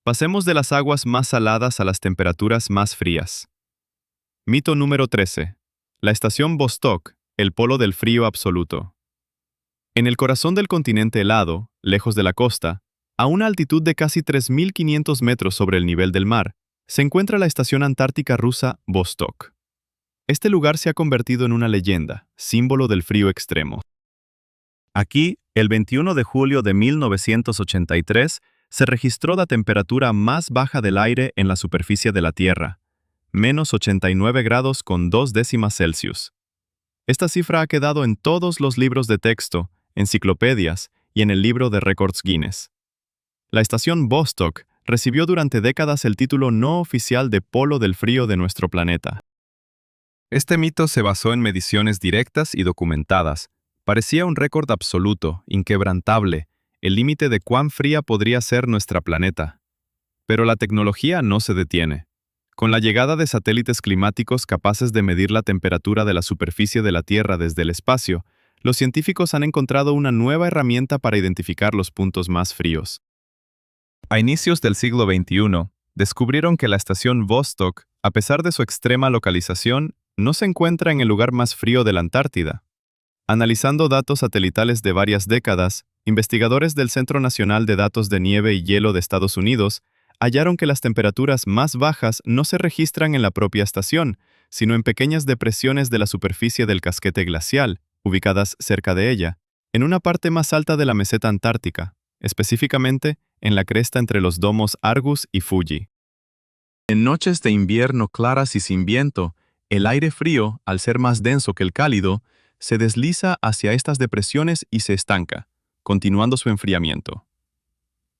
Pasemos de las aguas más saladas a las temperaturas más frías. Mito número 13. La estación Vostok, el polo del frío absoluto. En el corazón del continente helado, lejos de la costa, a una altitud de casi 3.500 metros sobre el nivel del mar, se encuentra la estación antártica rusa Vostok. Este lugar se ha convertido en una leyenda, símbolo del frío extremo. Aquí, el 21 de julio de 1983, se registró la temperatura más baja del aire en la superficie de la Tierra, -89°C. Esta cifra ha quedado en todos los libros de texto, enciclopedias y en el libro de récords Guinness. La estación Vostok recibió durante décadas el título no oficial de polo del frío de nuestro planeta. Este mito se basó en mediciones directas y documentadas. Parecía un récord absoluto, inquebrantable, el límite de cuán fría podría ser nuestra planeta. Pero la tecnología no se detiene. Con la llegada de satélites climáticos capaces de medir la temperatura de la superficie de la Tierra desde el espacio, los científicos han encontrado una nueva herramienta para identificar los puntos más fríos. A inicios del siglo XXI, descubrieron que la estación Vostok, a pesar de su extrema localización, no se encuentra en el lugar más frío de la Antártida. Analizando datos satelitales de varias décadas, investigadores del Centro Nacional de Datos de Nieve y Hielo de Estados Unidos hallaron que las temperaturas más bajas no se registran en la propia estación, sino en pequeñas depresiones de la superficie del casquete glacial, ubicadas cerca de ella, en una parte más alta de la meseta antártica, específicamente en la cresta entre los domos Argus y Fuji. En noches de invierno claras y sin viento, el aire frío, al ser más denso que el cálido, se desliza hacia estas depresiones y se estanca, continuando su enfriamiento.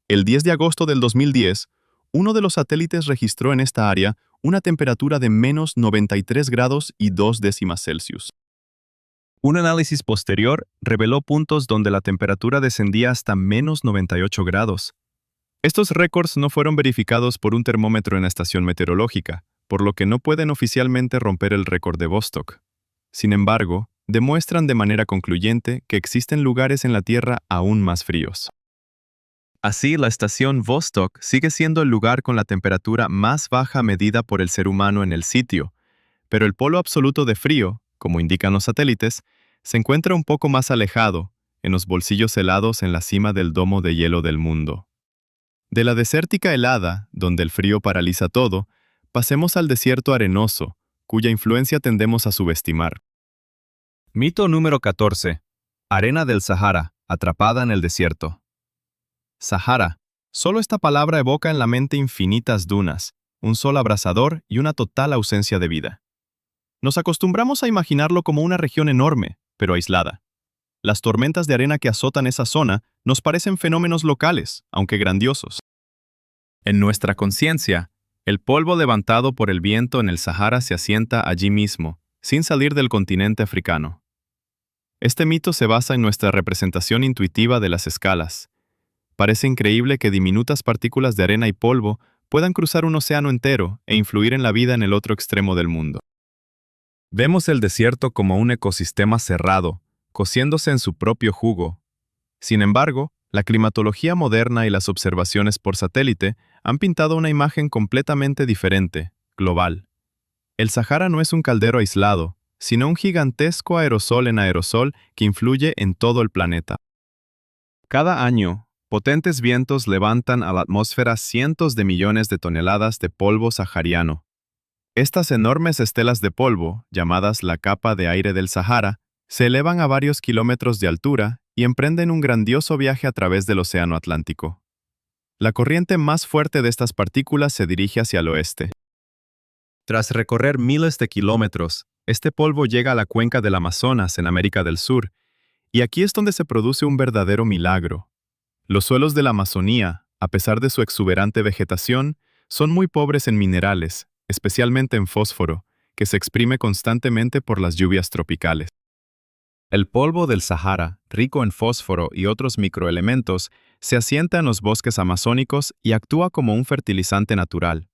El 10 de agosto del 2010, uno de los satélites registró en esta área una temperatura de menos 93 grados y 2 décimas Celsius. Un análisis posterior reveló puntos donde la temperatura descendía hasta menos 98 grados. Estos récords no fueron verificados por un termómetro en la estación meteorológica, por lo que no pueden oficialmente romper el récord de Vostok. Sin embargo, demuestran de manera concluyente que existen lugares en la Tierra aún más fríos. Así, la estación Vostok sigue siendo el lugar con la temperatura más baja medida por el ser humano en el sitio, pero el polo absoluto de frío, como indican los satélites, se encuentra un poco más alejado, en los bolsillos helados en la cima del domo de hielo del mundo. De la desértica helada, donde el frío paraliza todo, pasemos al desierto arenoso, cuya influencia tendemos a subestimar. Mito número 14. Arena del Sahara, atrapada en el desierto. Sahara. Solo esta palabra evoca en la mente infinitas dunas, un sol abrasador y una total ausencia de vida. Nos acostumbramos a imaginarlo como una región enorme, pero aislada. Las tormentas de arena que azotan esa zona nos parecen fenómenos locales, aunque grandiosos. En nuestra conciencia, el polvo levantado por el viento en el Sahara se asienta allí mismo, sin salir del continente africano. Este mito se basa en nuestra representación intuitiva de las escalas. Parece increíble que diminutas partículas de arena y polvo puedan cruzar un océano entero e influir en la vida en el otro extremo del mundo. Vemos el desierto como un ecosistema cerrado, cociéndose en su propio jugo. Sin embargo, la climatología moderna y las observaciones por satélite han pintado una imagen completamente diferente, global. El Sahara no es un caldero aislado, sino un gigantesco aerosol en aerosol que influye en todo el planeta. Cada año, potentes vientos levantan a la atmósfera cientos de millones de toneladas de polvo sahariano. Estas enormes estelas de polvo, llamadas la capa de aire del Sahara, se elevan a varios kilómetros de altura y emprenden un grandioso viaje a través del Océano Atlántico. La corriente más fuerte de estas partículas se dirige hacia el oeste. Tras recorrer miles de kilómetros, este polvo llega a la cuenca del Amazonas en América del Sur, y aquí es donde se produce un verdadero milagro. Los suelos de la Amazonía, a pesar de su exuberante vegetación, son muy pobres en minerales, especialmente en fósforo, que se exprime constantemente por las lluvias tropicales. El polvo del Sahara, rico en fósforo y otros microelementos, se asienta en los bosques amazónicos y actúa como un fertilizante natural.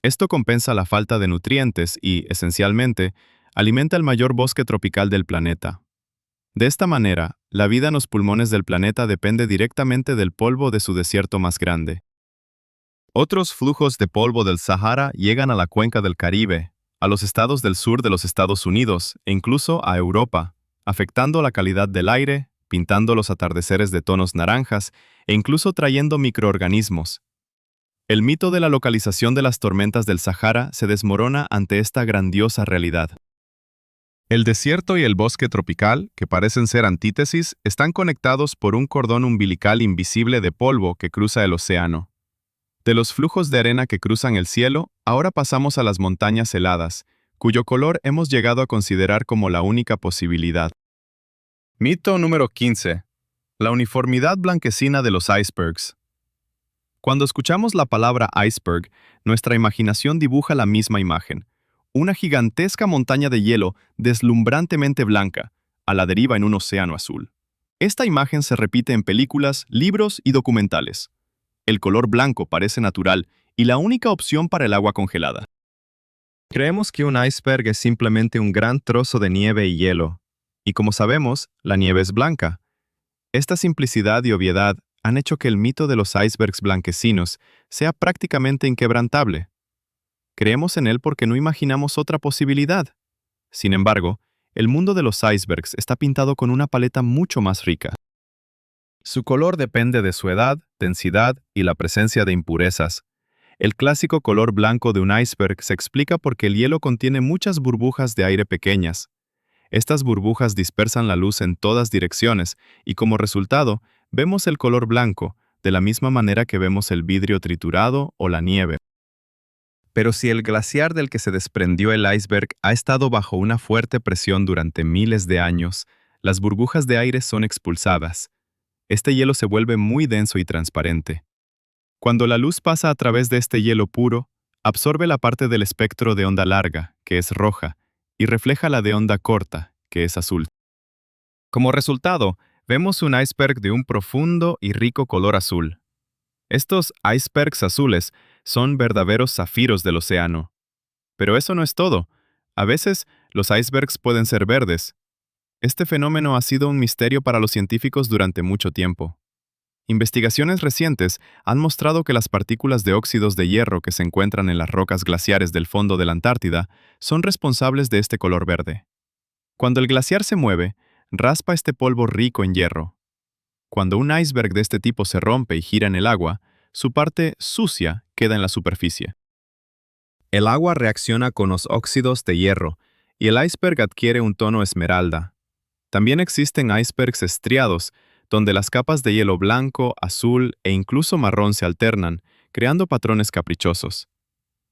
Esto compensa la falta de nutrientes y, esencialmente, alimenta el mayor bosque tropical del planeta. De esta manera, la vida en los pulmones del planeta depende directamente del polvo de su desierto más grande. Otros flujos de polvo del Sahara llegan a la cuenca del Caribe, a los estados del sur de los Estados Unidos e incluso a Europa, afectando la calidad del aire, pintando los atardeceres de tonos naranjas e incluso trayendo microorganismos. El mito de la localización de las tormentas del Sahara se desmorona ante esta grandiosa realidad. El desierto y el bosque tropical, que parecen ser antítesis, están conectados por un cordón umbilical invisible de polvo que cruza el océano. De los flujos de arena que cruzan el cielo, ahora pasamos a las montañas heladas, cuyo color hemos llegado a considerar como la única posibilidad. Mito número 15. La uniformidad blanquecina de los icebergs. Cuando escuchamos la palabra iceberg, nuestra imaginación dibuja la misma imagen. Una gigantesca montaña de hielo deslumbrantemente blanca, a la deriva en un océano azul. Esta imagen se repite en películas, libros y documentales. El color blanco parece natural y la única opción para el agua congelada. Creemos que un iceberg es simplemente un gran trozo de nieve y hielo. Y como sabemos, la nieve es blanca. Esta simplicidad y obviedad han hecho que el mito de los icebergs blanquecinos sea prácticamente inquebrantable. Creemos en él porque no imaginamos otra posibilidad. Sin embargo, el mundo de los icebergs está pintado con una paleta mucho más rica. Su color depende de su edad, densidad y la presencia de impurezas. El clásico color blanco de un iceberg se explica porque el hielo contiene muchas burbujas de aire pequeñas. Estas burbujas dispersan la luz en todas direcciones y como resultado, vemos el color blanco, de la misma manera que vemos el vidrio triturado o la nieve. Pero si el glaciar del que se desprendió el iceberg ha estado bajo una fuerte presión durante miles de años, las burbujas de aire son expulsadas. Este hielo se vuelve muy denso y transparente. Cuando la luz pasa a través de este hielo puro, absorbe la parte del espectro de onda larga, que es roja, y refleja la de onda corta, que es azul. Como resultado, vemos un iceberg de un profundo y rico color azul. Estos icebergs azules son verdaderos zafiros del océano. Pero eso no es todo. A veces, los icebergs pueden ser verdes. Este fenómeno ha sido un misterio para los científicos durante mucho tiempo. Investigaciones recientes han mostrado que las partículas de óxidos de hierro que se encuentran en las rocas glaciares del fondo de la Antártida son responsables de este color verde. Cuando el glaciar se mueve, raspa este polvo rico en hierro. Cuando un iceberg de este tipo se rompe y gira en el agua, su parte sucia queda en la superficie. El agua reacciona con los óxidos de hierro y el iceberg adquiere un tono esmeralda. También existen icebergs estriados, donde las capas de hielo blanco, azul e incluso marrón se alternan, creando patrones caprichosos.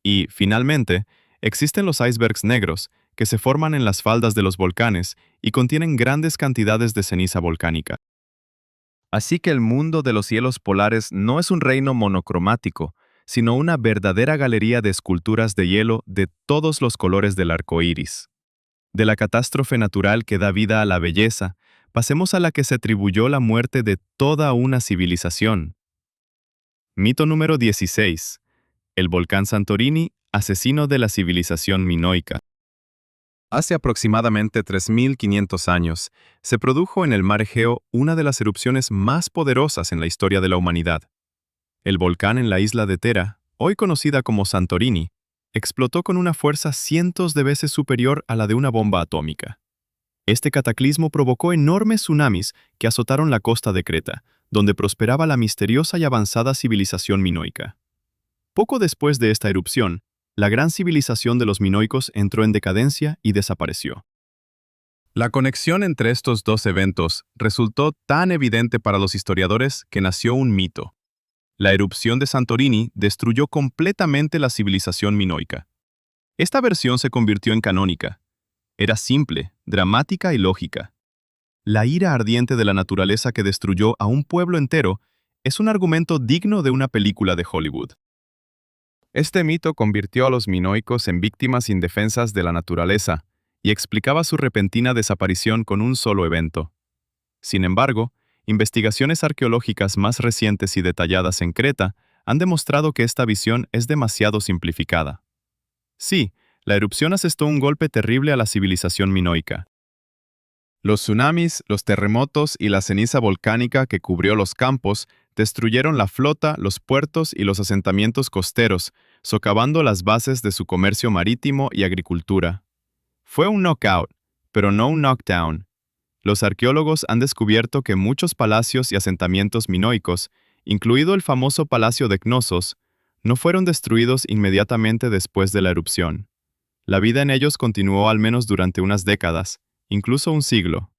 Y, finalmente, existen los icebergs negros, que se forman en las faldas de los volcanes y contienen grandes cantidades de ceniza volcánica. Así que el mundo de los hielos polares no es un reino monocromático, sino una verdadera galería de esculturas de hielo de todos los colores del arco iris. De la catástrofe natural que da vida a la belleza, pasemos a la que se atribuyó la muerte de toda una civilización. Mito número 16. El volcán Santorini, asesino de la civilización minoica. Hace aproximadamente 3.500 años, se produjo en el mar Egeo una de las erupciones más poderosas en la historia de la humanidad. El volcán en la isla de Thera, hoy conocida como Santorini, explotó con una fuerza cientos de veces superior a la de una bomba atómica. Este cataclismo provocó enormes tsunamis que azotaron la costa de Creta, donde prosperaba la misteriosa y avanzada civilización minoica. Poco después de esta erupción, la gran civilización de los minoicos entró en decadencia y desapareció. La conexión entre estos dos eventos resultó tan evidente para los historiadores que nació un mito. La erupción de Santorini destruyó completamente la civilización minoica. Esta versión se convirtió en canónica. Era simple, dramática y lógica. La ira ardiente de la naturaleza que destruyó a un pueblo entero es un argumento digno de una película de Hollywood. Este mito convirtió a los minoicos en víctimas indefensas de la naturaleza y explicaba su repentina desaparición con un solo evento. Sin embargo, investigaciones arqueológicas más recientes y detalladas en Creta han demostrado que esta visión es demasiado simplificada. Sí, la erupción asestó un golpe terrible a la civilización minoica. Los tsunamis, los terremotos y la ceniza volcánica que cubrió los campos destruyeron la flota, los puertos y los asentamientos costeros, socavando las bases de su comercio marítimo y agricultura. Fue un knockout, pero no un knockdown. Los arqueólogos han descubierto que muchos palacios y asentamientos minoicos, incluido el famoso Palacio de Cnosos, no fueron destruidos inmediatamente después de la erupción. La vida en ellos continuó al menos durante unas décadas, incluso un siglo.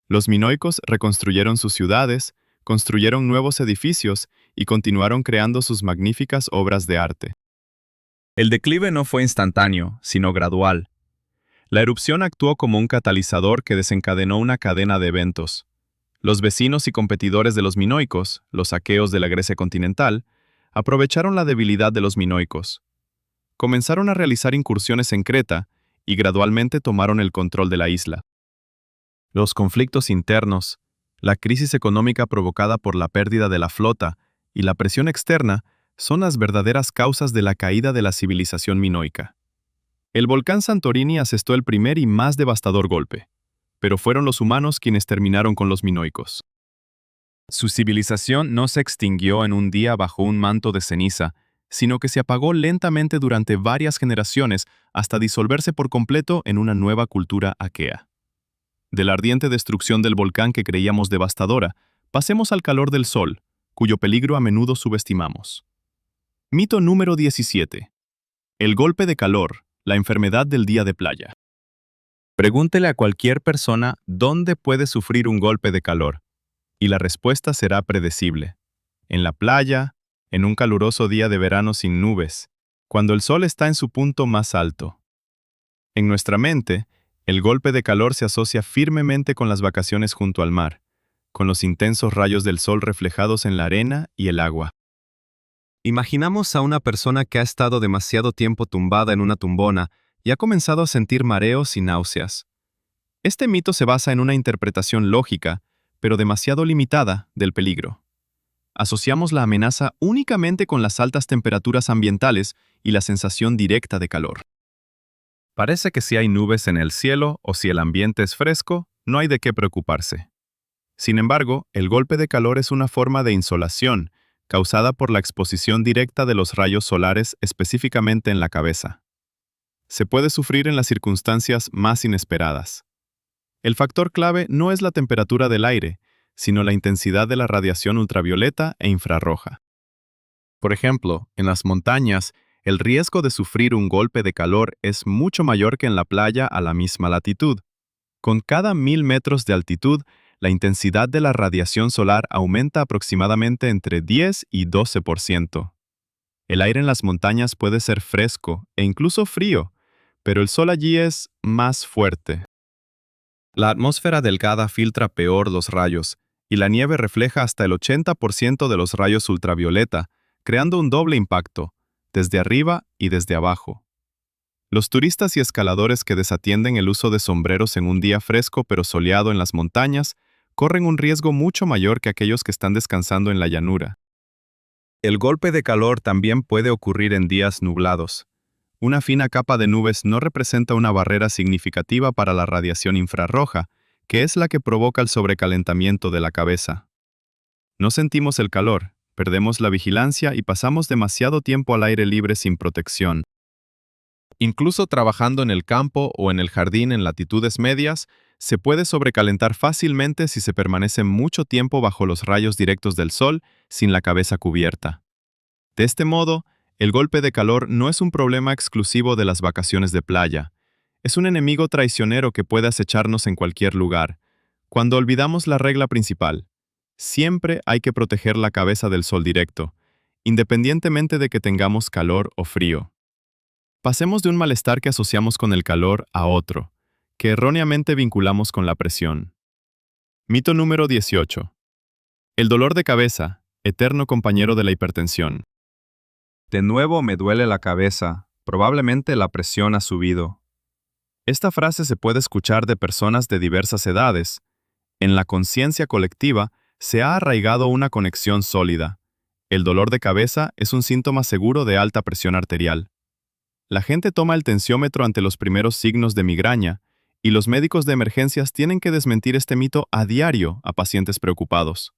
Los minoicos reconstruyeron sus ciudades, construyeron nuevos edificios y continuaron creando sus magníficas obras de arte. El declive no fue instantáneo, sino gradual. La erupción actuó como un catalizador que desencadenó una cadena de eventos. Los vecinos y competidores de los minoicos, los aqueos de la Grecia continental, aprovecharon la debilidad de los minoicos. Comenzaron a realizar incursiones en Creta y gradualmente tomaron el control de la isla. Los conflictos internos, la crisis económica provocada por la pérdida de la flota y la presión externa son las verdaderas causas de la caída de la civilización minoica. El volcán Santorini asestó el primer y más devastador golpe, pero fueron los humanos quienes terminaron con los minoicos. Su civilización no se extinguió en un día bajo un manto de ceniza, sino que se apagó lentamente durante varias generaciones hasta disolverse por completo en una nueva cultura aquea. De la ardiente destrucción del volcán que creíamos devastadora, pasemos al calor del sol, cuyo peligro a menudo subestimamos. Mito número 17. El golpe de calor, la enfermedad del día de playa. Pregúntele a cualquier persona dónde puede sufrir un golpe de calor, y la respuesta será predecible. En la playa, en un caluroso día de verano sin nubes, cuando el sol está en su punto más alto. En nuestra mente, el golpe de calor se asocia firmemente con las vacaciones junto al mar, con los intensos rayos del sol reflejados en la arena y el agua. Imaginamos a una persona que ha estado demasiado tiempo tumbada en una tumbona y ha comenzado a sentir mareos y náuseas. Este mito se basa en una interpretación lógica, pero demasiado limitada, del peligro. Asociamos la amenaza únicamente con las altas temperaturas ambientales y la sensación directa de calor. Parece que si hay nubes en el cielo o si el ambiente es fresco, no hay de qué preocuparse. Sin embargo, el golpe de calor es una forma de insolación, causada por la exposición directa de los rayos solares específicamente en la cabeza. Se puede sufrir en las circunstancias más inesperadas. El factor clave no es la temperatura del aire, sino la intensidad de la radiación ultravioleta e infrarroja. Por ejemplo, en las montañas, el riesgo de sufrir un golpe de calor es mucho mayor que en la playa a la misma latitud. Con cada 1000 metros de altitud, la intensidad de la radiación solar aumenta aproximadamente entre 10 y 12%. El aire en las montañas puede ser fresco e incluso frío, pero el sol allí es más fuerte. La atmósfera delgada filtra peor los rayos, y la nieve refleja hasta el 80% de los rayos ultravioleta, creando un doble impacto, desde arriba y desde abajo. Los turistas y escaladores que desatienden el uso de sombreros en un día fresco pero soleado en las montañas corren un riesgo mucho mayor que aquellos que están descansando en la llanura. El golpe de calor también puede ocurrir en días nublados. Una fina capa de nubes no representa una barrera significativa para la radiación infrarroja, que es la que provoca el sobrecalentamiento de la cabeza. No sentimos el calor, perdemos la vigilancia y pasamos demasiado tiempo al aire libre sin protección. Incluso trabajando en el campo o en el jardín en latitudes medias, se puede sobrecalentar fácilmente si se permanece mucho tiempo bajo los rayos directos del sol sin la cabeza cubierta. De este modo, el golpe de calor no es un problema exclusivo de las vacaciones de playa. Es un enemigo traicionero que puede acecharnos en cualquier lugar. Cuando olvidamos la regla principal, siempre hay que proteger la cabeza del sol directo, independientemente de que tengamos calor o frío. Pasemos de un malestar que asociamos con el calor a otro, que erróneamente vinculamos con la presión. Mito número 18. El dolor de cabeza, eterno compañero de la hipertensión. De nuevo me duele la cabeza, probablemente la presión ha subido. Esta frase se puede escuchar de personas de diversas edades. En la conciencia colectiva se ha arraigado una conexión sólida. El dolor de cabeza es un síntoma seguro de alta presión arterial. La gente toma el tensiómetro ante los primeros signos de migraña, y los médicos de emergencias tienen que desmentir este mito a diario a pacientes preocupados.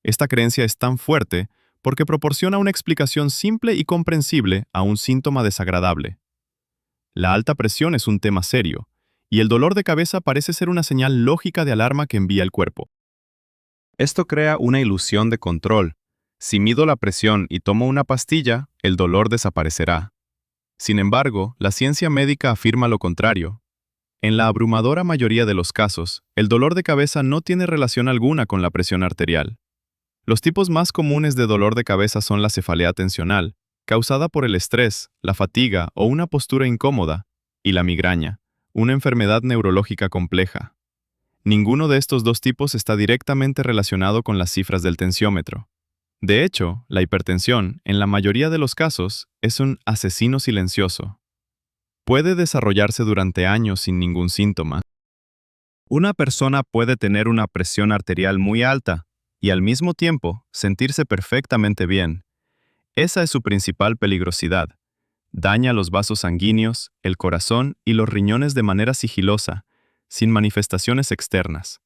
Esta creencia es tan fuerte porque proporciona una explicación simple y comprensible a un síntoma desagradable. La alta presión es un tema serio, y el dolor de cabeza parece ser una señal lógica de alarma que envía el cuerpo. Esto crea una ilusión de control. Si mido la presión y tomo una pastilla, el dolor desaparecerá. Sin embargo, la ciencia médica afirma lo contrario. En la abrumadora mayoría de los casos, el dolor de cabeza no tiene relación alguna con la presión arterial. Los tipos más comunes de dolor de cabeza son la cefalea tensional, causada por el estrés, la fatiga o una postura incómoda, y la migraña, una enfermedad neurológica compleja. Ninguno de estos dos tipos está directamente relacionado con las cifras del tensiómetro. De hecho, la hipertensión, en la mayoría de los casos, es un asesino silencioso. Puede desarrollarse durante años sin ningún síntoma. Una persona puede tener una presión arterial muy alta y al mismo tiempo sentirse perfectamente bien. Esa es su principal peligrosidad. Daña los vasos sanguíneos, el corazón y los riñones de manera sigilosa, sin manifestaciones externas.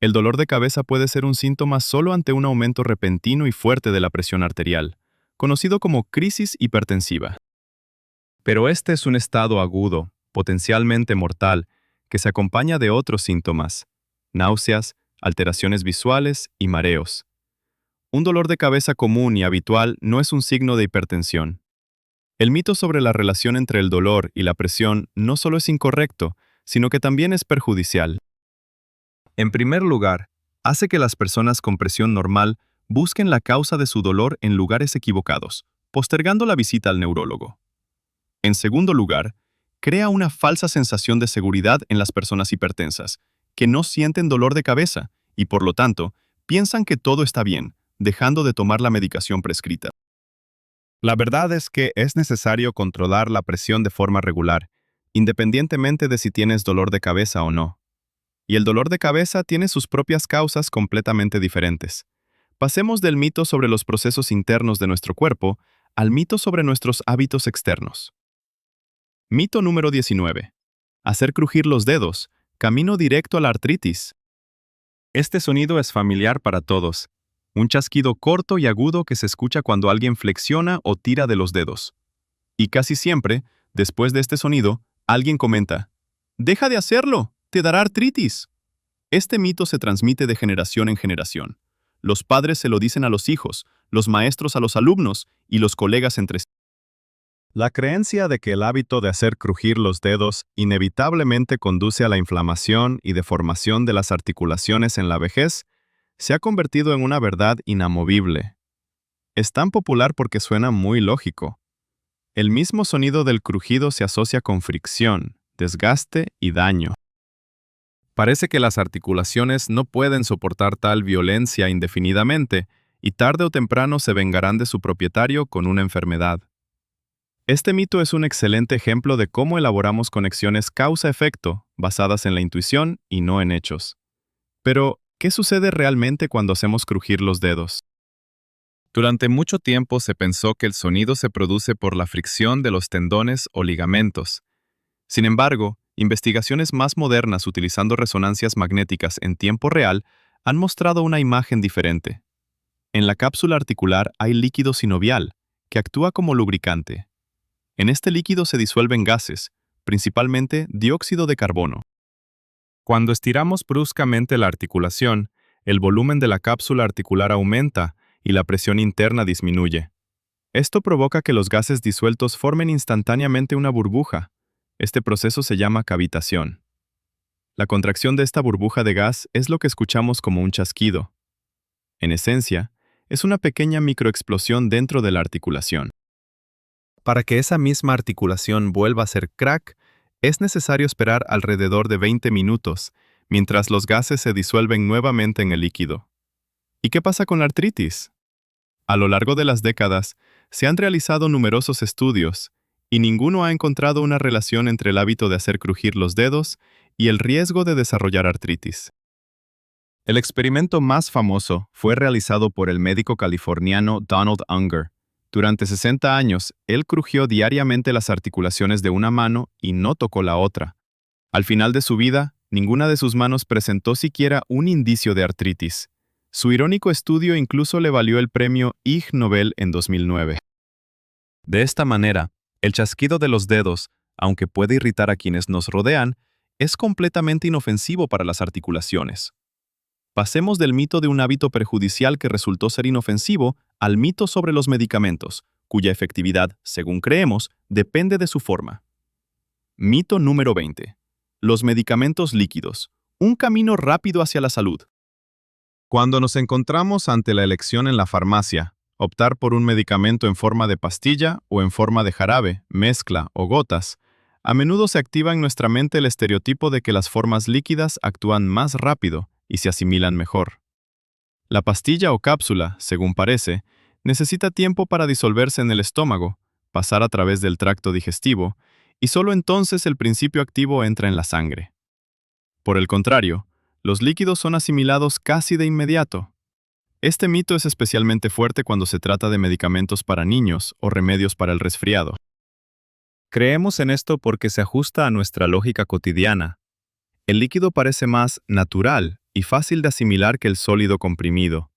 El dolor de cabeza puede ser un síntoma solo ante un aumento repentino y fuerte de la presión arterial, conocido como crisis hipertensiva. Pero este es un estado agudo, potencialmente mortal, que se acompaña de otros síntomas: náuseas, alteraciones visuales y mareos. Un dolor de cabeza común y habitual no es un signo de hipertensión. El mito sobre la relación entre el dolor y la presión no solo es incorrecto, sino que también es perjudicial. En primer lugar, hace que las personas con presión normal busquen la causa de su dolor en lugares equivocados, postergando la visita al neurólogo. En segundo lugar, crea una falsa sensación de seguridad en las personas hipertensas, que no sienten dolor de cabeza y, por lo tanto, piensan que todo está bien, dejando de tomar la medicación prescrita. La verdad es que es necesario controlar la presión de forma regular, independientemente de si tienes dolor de cabeza o no. Y el dolor de cabeza tiene sus propias causas completamente diferentes. Pasemos del mito sobre los procesos internos de nuestro cuerpo al mito sobre nuestros hábitos externos. Mito número 19. Hacer crujir los dedos, camino directo a la artritis. Este sonido es familiar para todos. Un chasquido corto y agudo que se escucha cuando alguien flexiona o tira de los dedos. Y casi siempre, después de este sonido, alguien comenta: «¡Deja de hacerlo! ¡Te dará artritis!». Este mito se transmite de generación en generación. Los padres se lo dicen a los hijos, los maestros a los alumnos y los colegas entre sí. La creencia de que el hábito de hacer crujir los dedos inevitablemente conduce a la inflamación y deformación de las articulaciones en la vejez se ha convertido en una verdad inamovible. Es tan popular porque suena muy lógico. El mismo sonido del crujido se asocia con fricción, desgaste y daño. Parece que las articulaciones no pueden soportar tal violencia indefinidamente y tarde o temprano se vengarán de su propietario con una enfermedad. Este mito es un excelente ejemplo de cómo elaboramos conexiones causa-efecto basadas en la intuición y no en hechos. Pero, ¿qué sucede realmente cuando hacemos crujir los dedos? Durante mucho tiempo se pensó que el sonido se produce por la fricción de los tendones o ligamentos. Sin embargo, investigaciones más modernas utilizando resonancias magnéticas en tiempo real han mostrado una imagen diferente. En la cápsula articular hay líquido sinovial, que actúa como lubricante. En este líquido se disuelven gases, principalmente dióxido de carbono. Cuando estiramos bruscamente la articulación, el volumen de la cápsula articular aumenta y la presión interna disminuye. Esto provoca que los gases disueltos formen instantáneamente una burbuja. Este proceso se llama cavitación. La contracción de esta burbuja de gas es lo que escuchamos como un chasquido. En esencia, es una pequeña microexplosión dentro de la articulación. Para que esa misma articulación vuelva a ser crack, es necesario esperar alrededor de 20 minutos, mientras los gases se disuelven nuevamente en el líquido. ¿Y qué pasa con la artritis? A lo largo de las décadas, se han realizado numerosos estudios, y ninguno ha encontrado una relación entre el hábito de hacer crujir los dedos y el riesgo de desarrollar artritis. El experimento más famoso fue realizado por el médico californiano Donald Unger. Durante 60 años, él crujió diariamente las articulaciones de una mano y no tocó la otra. Al final de su vida, ninguna de sus manos presentó siquiera un indicio de artritis. Su irónico estudio incluso le valió el premio Ig Nobel en 2009. De esta manera, el chasquido de los dedos, aunque puede irritar a quienes nos rodean, es completamente inofensivo para las articulaciones. Pasemos del mito de un hábito perjudicial que resultó ser inofensivo al mito sobre los medicamentos, cuya efectividad, según creemos, depende de su forma. Mito número 20. Los medicamentos líquidos. Un camino rápido hacia la salud. Cuando nos encontramos ante la elección en la farmacia, optar por un medicamento en forma de pastilla o en forma de jarabe, mezcla o gotas, a menudo se activa en nuestra mente el estereotipo de que las formas líquidas actúan más rápido y se asimilan mejor. La pastilla o cápsula, según parece, necesita tiempo para disolverse en el estómago, pasar a través del tracto digestivo, y solo entonces el principio activo entra en la sangre. Por el contrario, los líquidos son asimilados casi de inmediato. Este mito es especialmente fuerte cuando se trata de medicamentos para niños o remedios para el resfriado. Creemos en esto porque se ajusta a nuestra lógica cotidiana. El líquido parece más natural y fácil de asimilar que el sólido comprimido.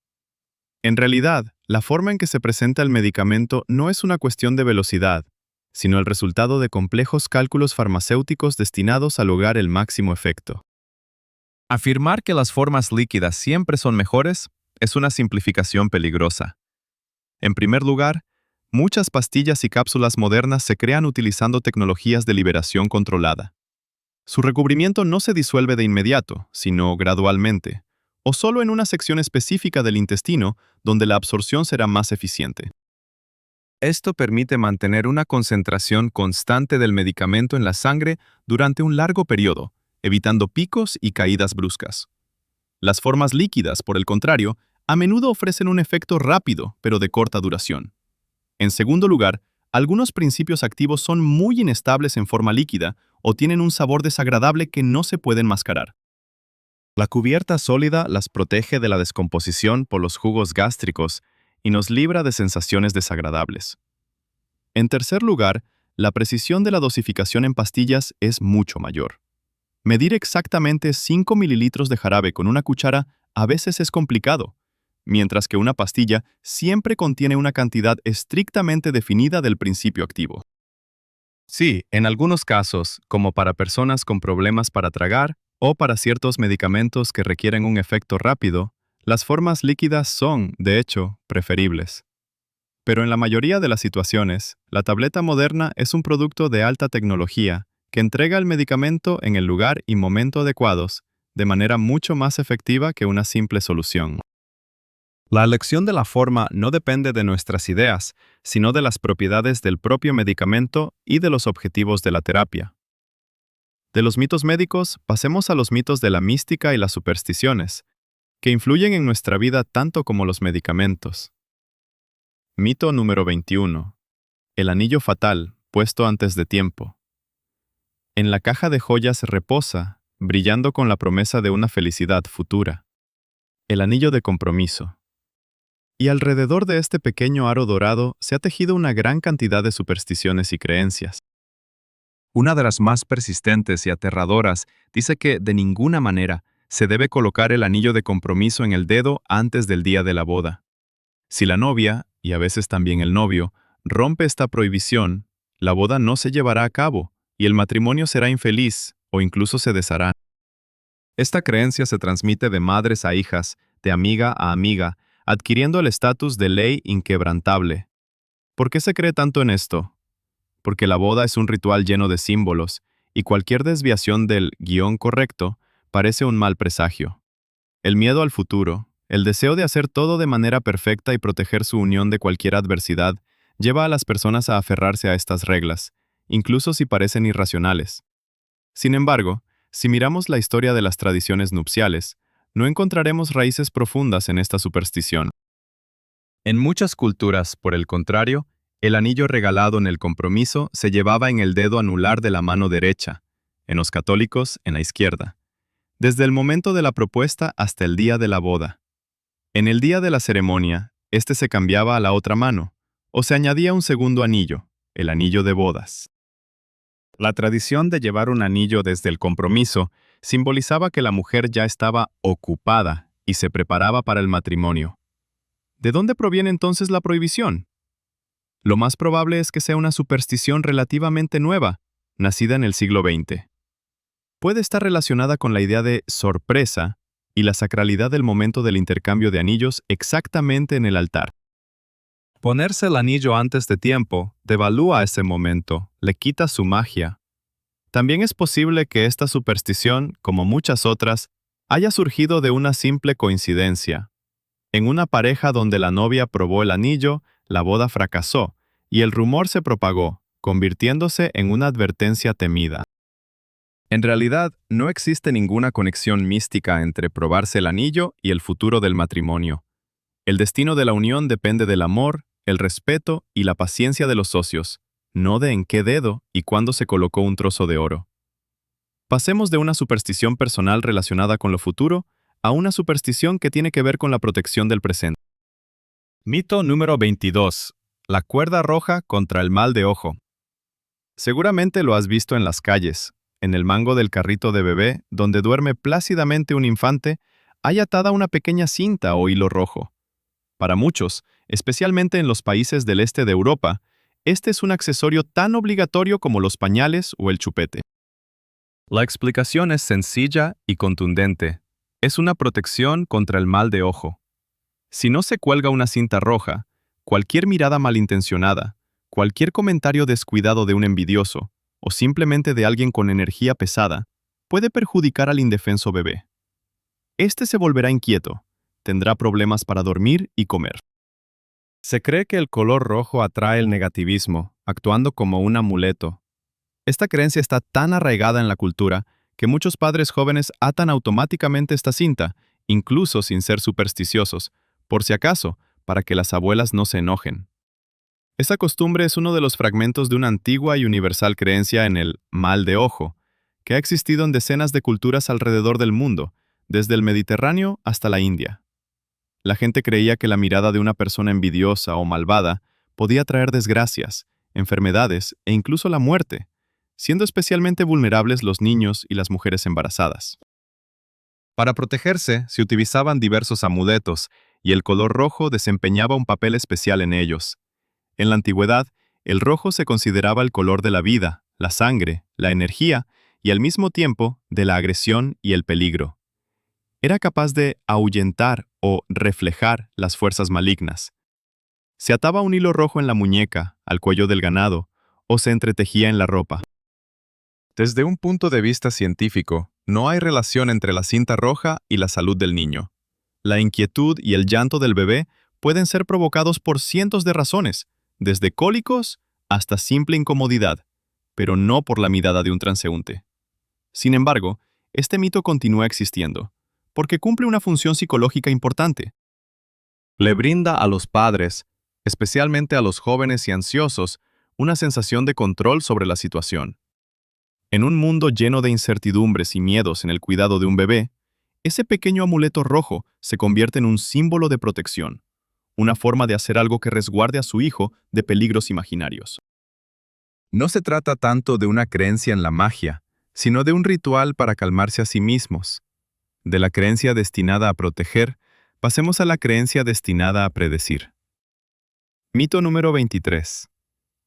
En realidad, la forma en que se presenta el medicamento no es una cuestión de velocidad, sino el resultado de complejos cálculos farmacéuticos destinados a lograr el máximo efecto. Afirmar que las formas líquidas siempre son mejores Es una simplificación peligrosa. En primer lugar, muchas pastillas y cápsulas modernas se crean utilizando tecnologías de liberación controlada. Su recubrimiento no se disuelve de inmediato, sino gradualmente, o solo en una sección específica del intestino donde la absorción será más eficiente. Esto permite mantener una concentración constante del medicamento en la sangre durante un largo periodo, evitando picos y caídas bruscas. Las formas líquidas, por el contrario, a menudo ofrecen un efecto rápido, pero de corta duración. En segundo lugar, algunos principios activos son muy inestables en forma líquida o tienen un sabor desagradable que no se puede enmascarar. La cubierta sólida las protege de la descomposición por los jugos gástricos y nos libra de sensaciones desagradables. En tercer lugar, la precisión de la dosificación en pastillas es mucho mayor. Medir exactamente 5 mililitros de jarabe con una cuchara a veces es complicado, mientras que una pastilla siempre contiene una cantidad estrictamente definida del principio activo. Sí, en algunos casos, como para personas con problemas para tragar o para ciertos medicamentos que requieren un efecto rápido, las formas líquidas son, de hecho, preferibles. Pero en la mayoría de las situaciones, la tableta moderna es un producto de alta tecnología que entrega el medicamento en el lugar y momento adecuados, de manera mucho más efectiva que una simple solución. La elección de la forma no depende de nuestras ideas, sino de las propiedades del propio medicamento y de los objetivos de la terapia. De los mitos médicos, pasemos a los mitos de la mística y las supersticiones, que influyen en nuestra vida tanto como los medicamentos. Mito número 21. El anillo fatal, puesto antes de tiempo. En la caja de joyas reposa, brillando con la promesa de una felicidad futura, el anillo de compromiso. Y alrededor de este pequeño aro dorado se ha tejido una gran cantidad de supersticiones y creencias. Una de las más persistentes y aterradoras dice que, de ninguna manera, se debe colocar el anillo de compromiso en el dedo antes del día de la boda. Si la novia, y a veces también el novio, rompe esta prohibición, la boda no se llevará a cabo y el matrimonio será infeliz o incluso se deshará. Esta creencia se transmite de madres a hijas, de amiga a amiga, adquiriendo el estatus de ley inquebrantable. ¿Por qué se cree tanto en esto? Porque la boda es un ritual lleno de símbolos, y cualquier desviación del guión correcto parece un mal presagio. El miedo al futuro, el deseo de hacer todo de manera perfecta y proteger su unión de cualquier adversidad, lleva a las personas a aferrarse a estas reglas, incluso si parecen irracionales. Sin embargo, si miramos la historia de las tradiciones nupciales, no encontraremos raíces profundas en esta superstición. En muchas culturas, por el contrario, el anillo regalado en el compromiso se llevaba en el dedo anular de la mano derecha, en los católicos en la izquierda, desde el momento de la propuesta hasta el día de la boda. En el día de la ceremonia, este se cambiaba a la otra mano, o se añadía un segundo anillo, el anillo de bodas. La tradición de llevar un anillo desde el compromiso simbolizaba que la mujer ya estaba ocupada y se preparaba para el matrimonio. ¿De dónde proviene entonces la prohibición? Lo más probable es que sea una superstición relativamente nueva, nacida en el siglo XX. Puede estar relacionada con la idea de sorpresa y la sacralidad del momento del intercambio de anillos exactamente en el altar. Ponerse el anillo antes de tiempo devalúa ese momento, le quita su magia. También es posible que esta superstición, como muchas otras, haya surgido de una simple coincidencia. En una pareja donde la novia probó el anillo, la boda fracasó, y el rumor se propagó, convirtiéndose en una advertencia temida. En realidad, no existe ninguna conexión mística entre probarse el anillo y el futuro del matrimonio. El destino de la unión depende del amor, el respeto y la paciencia de los socios, no de en qué dedo y cuándo se colocó un trozo de oro. Pasemos de una superstición personal relacionada con lo futuro a una superstición que tiene que ver con la protección del presente. Mito número 22. La cuerda roja contra el mal de ojo. Seguramente lo has visto en las calles. En el mango del carrito de bebé, donde duerme plácidamente un infante, hay atada una pequeña cinta o hilo rojo. Para muchos, especialmente en los países del este de Europa, este es un accesorio tan obligatorio como los pañales o el chupete. La explicación es sencilla y contundente. Es una protección contra el mal de ojo. Si no se cuelga una cinta roja, cualquier mirada malintencionada, cualquier comentario descuidado de un envidioso, o simplemente de alguien con energía pesada, puede perjudicar al indefenso bebé. Este se volverá inquieto, tendrá problemas para dormir y comer. Se cree que el color rojo atrae el negativismo, actuando como un amuleto. Esta creencia está tan arraigada en la cultura que muchos padres jóvenes atan automáticamente esta cinta, incluso sin ser supersticiosos, por si acaso, para que las abuelas no se enojen. Esta costumbre es uno de los fragmentos de una antigua y universal creencia en el mal de ojo, que ha existido en decenas de culturas alrededor del mundo, desde el Mediterráneo hasta la India. La gente creía que la mirada de una persona envidiosa o malvada podía traer desgracias, enfermedades e incluso la muerte, siendo especialmente vulnerables los niños y las mujeres embarazadas. Para protegerse, se utilizaban diversos amuletos, y el color rojo desempeñaba un papel especial en ellos. En la antigüedad, el rojo se consideraba el color de la vida, la sangre, la energía y al mismo tiempo de la agresión y el peligro. Era capaz de ahuyentar o reflejar las fuerzas malignas. Se ataba un hilo rojo en la muñeca, al cuello del ganado, o se entretejía en la ropa. Desde un punto de vista científico, no hay relación entre la cinta roja y la salud del niño. La inquietud y el llanto del bebé pueden ser provocados por cientos de razones, desde cólicos hasta simple incomodidad, pero no por la mirada de un transeúnte. Sin embargo, este mito continúa existiendo, porque cumple una función psicológica importante. Le brinda a los padres, especialmente a los jóvenes y ansiosos, una sensación de control sobre la situación. En un mundo lleno de incertidumbres y miedos en el cuidado de un bebé, ese pequeño amuleto rojo se convierte en un símbolo de protección, una forma de hacer algo que resguarde a su hijo de peligros imaginarios. No se trata tanto de una creencia en la magia, sino de un ritual para calmarse a sí mismos. De la creencia destinada a proteger, pasemos a la creencia destinada a predecir. Mito número 23.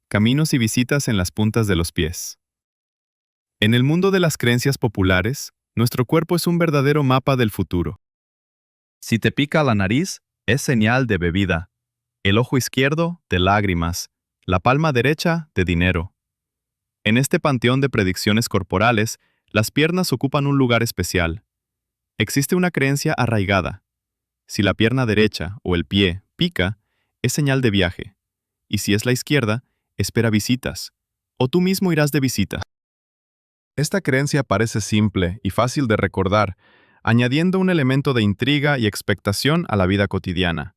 Caminos y visitas en las puntas de los pies. En el mundo de las creencias populares, nuestro cuerpo es un verdadero mapa del futuro. Si te pica la nariz, es señal de bebida. El ojo izquierdo, de lágrimas. La palma derecha, de dinero. En este panteón de predicciones corporales, las piernas ocupan un lugar especial. Existe una creencia arraigada. Si la pierna derecha o el pie pica, es señal de viaje. Y si es la izquierda, espera visitas. O tú mismo irás de visita. Esta creencia parece simple y fácil de recordar, añadiendo un elemento de intriga y expectación a la vida cotidiana.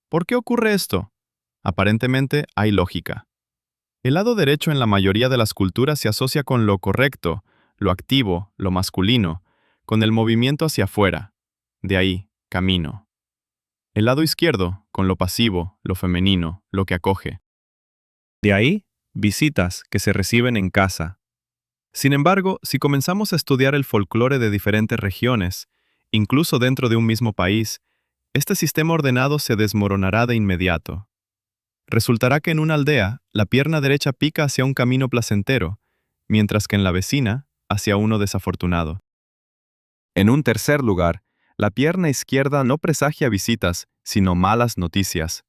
¿Por qué ocurre esto? Aparentemente hay lógica. El lado derecho en la mayoría de las culturas se asocia con lo correcto, lo activo, lo masculino, con el movimiento hacia afuera. De ahí, camino. El lado izquierdo, con lo pasivo, lo femenino, lo que acoge. De ahí, visitas que se reciben en casa. Sin embargo, si comenzamos a estudiar el folclore de diferentes regiones, incluso dentro de un mismo país, este sistema ordenado se desmoronará de inmediato. Resultará que en una aldea, la pierna derecha pica hacia un camino placentero, mientras que en la vecina, hacia uno desafortunado. En un tercer lugar, la pierna izquierda no presagia visitas, sino malas noticias.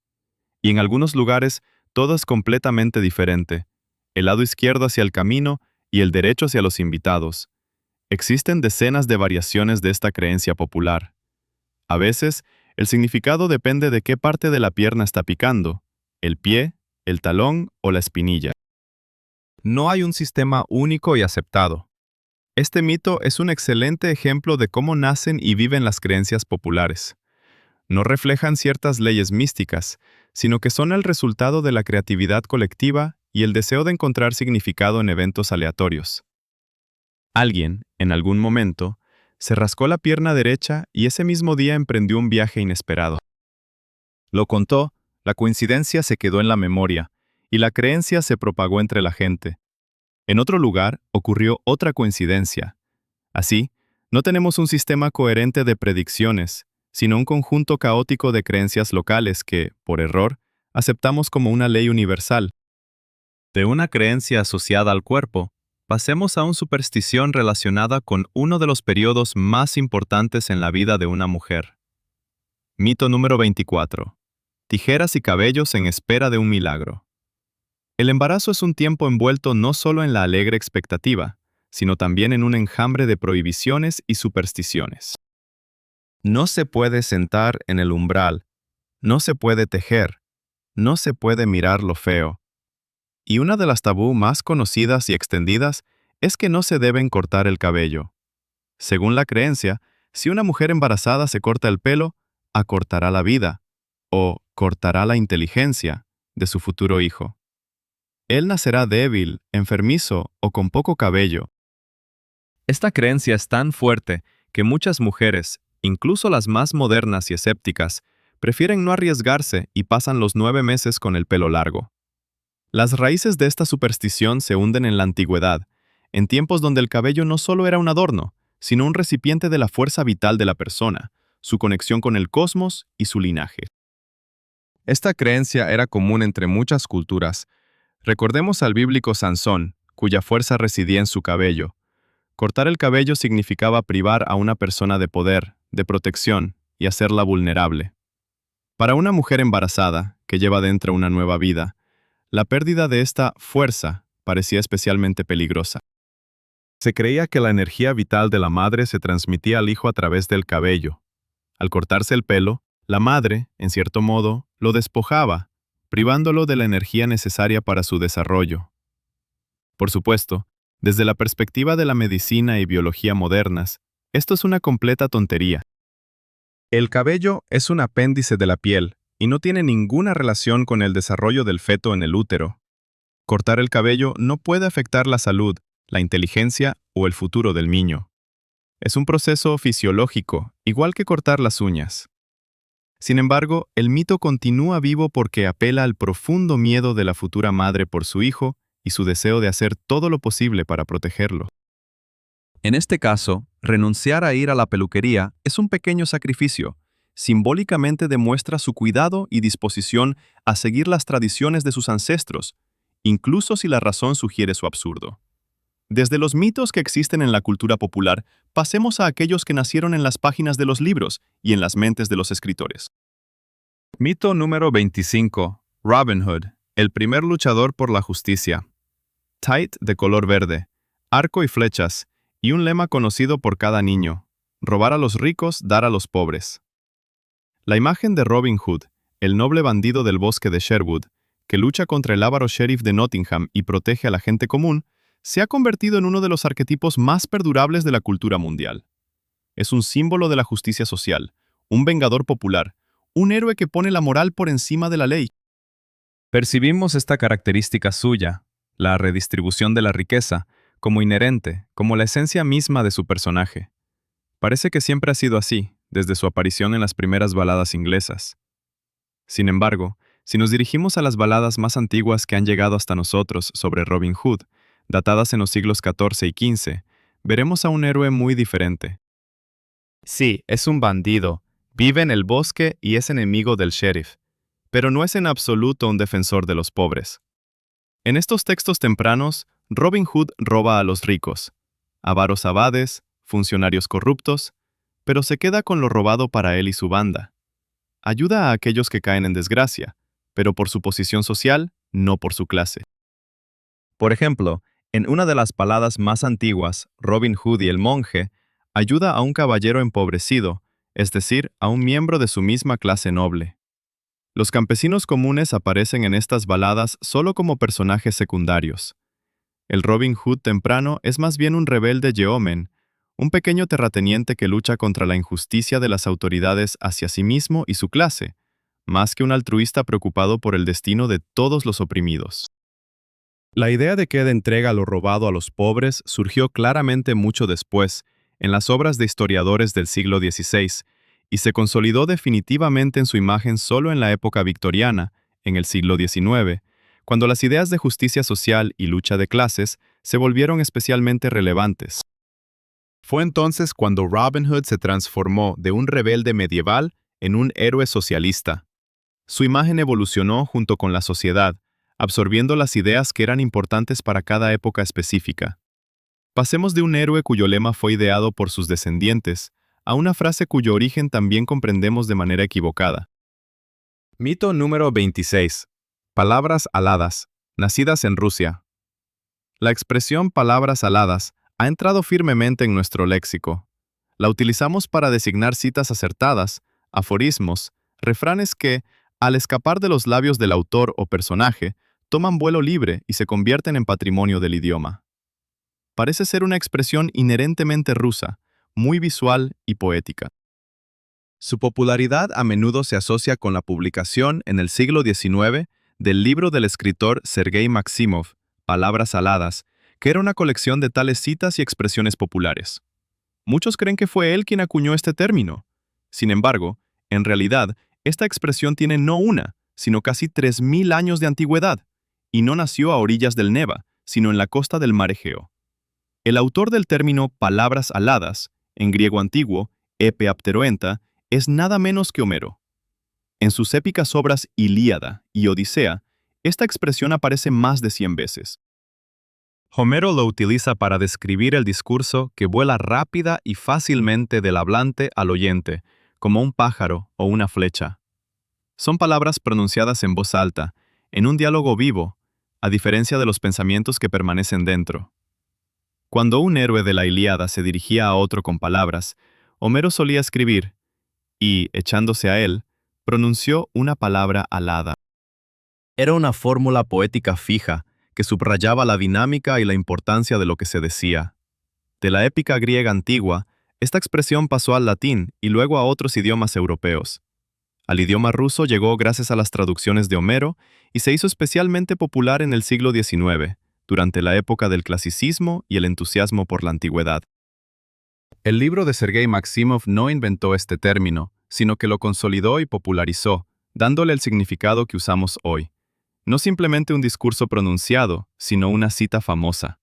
Y en algunos lugares, todo es completamente diferente. El lado izquierdo hacia el camino y el derecho hacia los invitados. Existen decenas de variaciones de esta creencia popular. A veces, el significado depende de qué parte de la pierna está picando, el pie, el talón o la espinilla. No hay un sistema único y aceptado. Este mito es un excelente ejemplo de cómo nacen y viven las creencias populares. No reflejan ciertas leyes místicas, sino que son el resultado de la creatividad colectiva y el deseo de encontrar significado en eventos aleatorios. Alguien, en algún momento, se rascó la pierna derecha y ese mismo día emprendió un viaje inesperado. Lo contó, la coincidencia se quedó en la memoria, y la creencia se propagó entre la gente. En otro lugar ocurrió otra coincidencia. Así, no tenemos un sistema coherente de predicciones, sino un conjunto caótico de creencias locales que, por error, aceptamos como una ley universal. De una creencia asociada al cuerpo, pasemos a una superstición relacionada con uno de los periodos más importantes en la vida de una mujer. Mito número 24. Tijeras y cabellos en espera de un milagro. El embarazo es un tiempo envuelto no solo en la alegre expectativa, sino también en un enjambre de prohibiciones y supersticiones. No se puede sentar en el umbral, no se puede tejer, no se puede mirar lo feo. Y una de las tabú más conocidas y extendidas es que no se deben cortar el cabello. Según la creencia, si una mujer embarazada se corta el pelo, acortará la vida, o cortará la inteligencia de su futuro hijo. Él nacerá débil, enfermizo o con poco cabello. Esta creencia es tan fuerte que muchas mujeres, incluso las más modernas y escépticas, prefieren no arriesgarse y pasan los 9 meses con el pelo largo. Las raíces de esta superstición se hunden en la antigüedad, en tiempos donde el cabello no solo era un adorno, sino un recipiente de la fuerza vital de la persona, su conexión con el cosmos y su linaje. Esta creencia era común entre muchas culturas. Recordemos al bíblico Sansón, cuya fuerza residía en su cabello. Cortar el cabello significaba privar a una persona de poder, de protección, y hacerla vulnerable. Para una mujer embarazada, que lleva dentro una nueva vida, la pérdida de esta fuerza parecía especialmente peligrosa. Se creía que la energía vital de la madre se transmitía al hijo a través del cabello. Al cortarse el pelo, la madre, en cierto modo, lo despojaba, privándolo de la energía necesaria para su desarrollo. Por supuesto, desde la perspectiva de la medicina y biología modernas, esto es una completa tontería. El cabello es un apéndice de la piel y no tiene ninguna relación con el desarrollo del feto en el útero. Cortar el cabello no puede afectar la salud, la inteligencia o el futuro del niño. Es un proceso fisiológico, igual que cortar las uñas. Sin embargo, el mito continúa vivo porque apela al profundo miedo de la futura madre por su hijo y su deseo de hacer todo lo posible para protegerlo. En este caso, renunciar a ir a la peluquería es un pequeño sacrificio. Simbólicamente demuestra su cuidado y disposición a seguir las tradiciones de sus ancestros, incluso si la razón sugiere su absurdo. Desde los mitos que existen en la cultura popular, pasemos a aquellos que nacieron en las páginas de los libros y en las mentes de los escritores. Mito número 25. Robin Hood, el primer luchador por la justicia. Tight de color verde, arco y flechas, y un lema conocido por cada niño: robar a los ricos, dar a los pobres. La imagen de Robin Hood, el noble bandido del bosque de Sherwood, que lucha contra el avaro sheriff de Nottingham y protege a la gente común, se ha convertido en uno de los arquetipos más perdurables de la cultura mundial. Es un símbolo de la justicia social, un vengador popular, un héroe que pone la moral por encima de la ley. Percibimos esta característica suya, la redistribución de la riqueza, como inherente, como la esencia misma de su personaje. Parece que siempre ha sido así, desde su aparición en las primeras baladas inglesas. Sin embargo, si nos dirigimos a las baladas más antiguas que han llegado hasta nosotros sobre Robin Hood, datadas en los siglos XIV y XV, veremos a un héroe muy diferente. Sí, es un bandido, vive en el bosque y es enemigo del sheriff, pero no es en absoluto un defensor de los pobres. En estos textos tempranos, Robin Hood roba a los ricos, avaros abades, funcionarios corruptos, pero se queda con lo robado para él y su banda. Ayuda a aquellos que caen en desgracia, pero por su posición social, no por su clase. Por ejemplo, en una de las baladas más antiguas, Robin Hood y el monje, ayuda a un caballero empobrecido, es decir, a un miembro de su misma clase noble. Los campesinos comunes aparecen en estas baladas solo como personajes secundarios. El Robin Hood temprano es más bien un rebelde yeoman, un pequeño terrateniente que lucha contra la injusticia de las autoridades hacia sí mismo y su clase, más que un altruista preocupado por el destino de todos los oprimidos. La idea de que Ed entrega lo robado a los pobres surgió claramente mucho después, en las obras de historiadores del siglo XVI, y se consolidó definitivamente en su imagen solo en la época victoriana, en el siglo XIX, cuando las ideas de justicia social y lucha de clases se volvieron especialmente relevantes. Fue entonces cuando Robin Hood se transformó de un rebelde medieval en un héroe socialista. Su imagen evolucionó junto con la sociedad, absorbiendo las ideas que eran importantes para cada época específica. Pasemos de un héroe cuyo lema fue ideado por sus descendientes a una frase cuyo origen también comprendemos de manera equivocada. Mito número 26. Palabras aladas, nacidas en Rusia. La expresión palabras aladas ha entrado firmemente en nuestro léxico. La utilizamos para designar citas acertadas, aforismos, refranes que, al escapar de los labios del autor o personaje, toman vuelo libre y se convierten en patrimonio del idioma. Parece ser una expresión inherentemente rusa, muy visual y poética. Su popularidad a menudo se asocia con la publicación en el siglo XIX del libro del escritor Sergei Maximov, Palabras aladas, que era una colección de tales citas y expresiones populares. Muchos creen que fue él quien acuñó este término. Sin embargo, en realidad, esta expresión tiene no una, sino casi 3.000 años de antigüedad, y no nació a orillas del Neva, sino en la costa del mar Egeo. El autor del término palabras aladas, en griego antiguo, epeapteroenta, es nada menos que Homero. En sus épicas obras Ilíada y Odisea, esta expresión aparece más de 100 veces. Homero lo utiliza para describir el discurso que vuela rápida y fácilmente del hablante al oyente, como un pájaro o una flecha. Son palabras pronunciadas en voz alta, en un diálogo vivo, a diferencia de los pensamientos que permanecen dentro. Cuando un héroe de la Ilíada se dirigía a otro con palabras, Homero solía escribir, y, echándose a él, pronunció una palabra alada. Era una fórmula poética fija que subrayaba la dinámica y la importancia de lo que se decía. De la épica griega antigua, esta expresión pasó al latín y luego a otros idiomas europeos. Al idioma ruso llegó gracias a las traducciones de Homero y se hizo especialmente popular en el siglo XIX, durante la época del clasicismo y el entusiasmo por la antigüedad. El libro de Sergei Maximov no inventó este término, sino que lo consolidó y popularizó, dándole el significado que usamos hoy. No simplemente un discurso pronunciado, sino una cita famosa.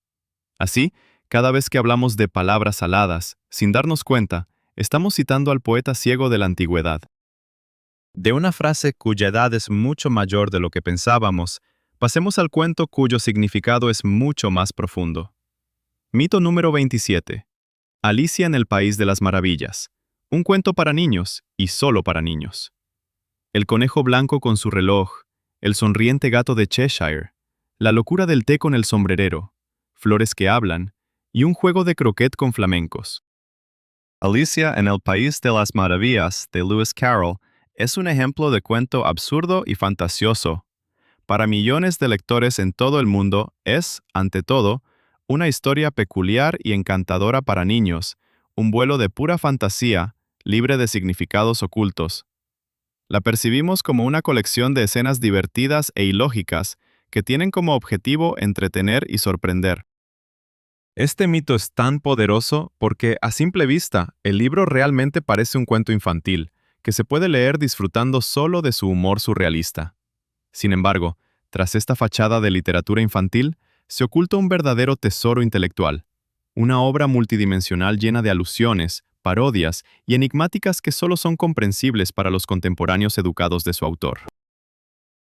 Así, cada vez que hablamos de palabras aladas, sin darnos cuenta, estamos citando al poeta ciego de la antigüedad. De una frase cuya edad es mucho mayor de lo que pensábamos, pasemos al cuento cuyo significado es mucho más profundo. Mito número 27. Alicia en el País de las Maravillas. Un cuento para niños y solo para niños. El conejo blanco con su reloj, el sonriente gato de Cheshire, la locura del té con el sombrerero, flores que hablan y un juego de croquet con flamencos. Alicia en el País de las Maravillas de Lewis Carroll es un ejemplo de cuento absurdo y fantasioso. Para millones de lectores en todo el mundo es, ante todo, una historia peculiar y encantadora para niños, un vuelo de pura fantasía, libre de significados ocultos. La percibimos como una colección de escenas divertidas e ilógicas que tienen como objetivo entretener y sorprender. Este mito es tan poderoso porque, a simple vista, el libro realmente parece un cuento infantil, que se puede leer disfrutando solo de su humor surrealista. Sin embargo, tras esta fachada de literatura infantil, se oculta un verdadero tesoro intelectual, una obra multidimensional llena de alusiones, parodias y enigmáticas que solo son comprensibles para los contemporáneos educados de su autor.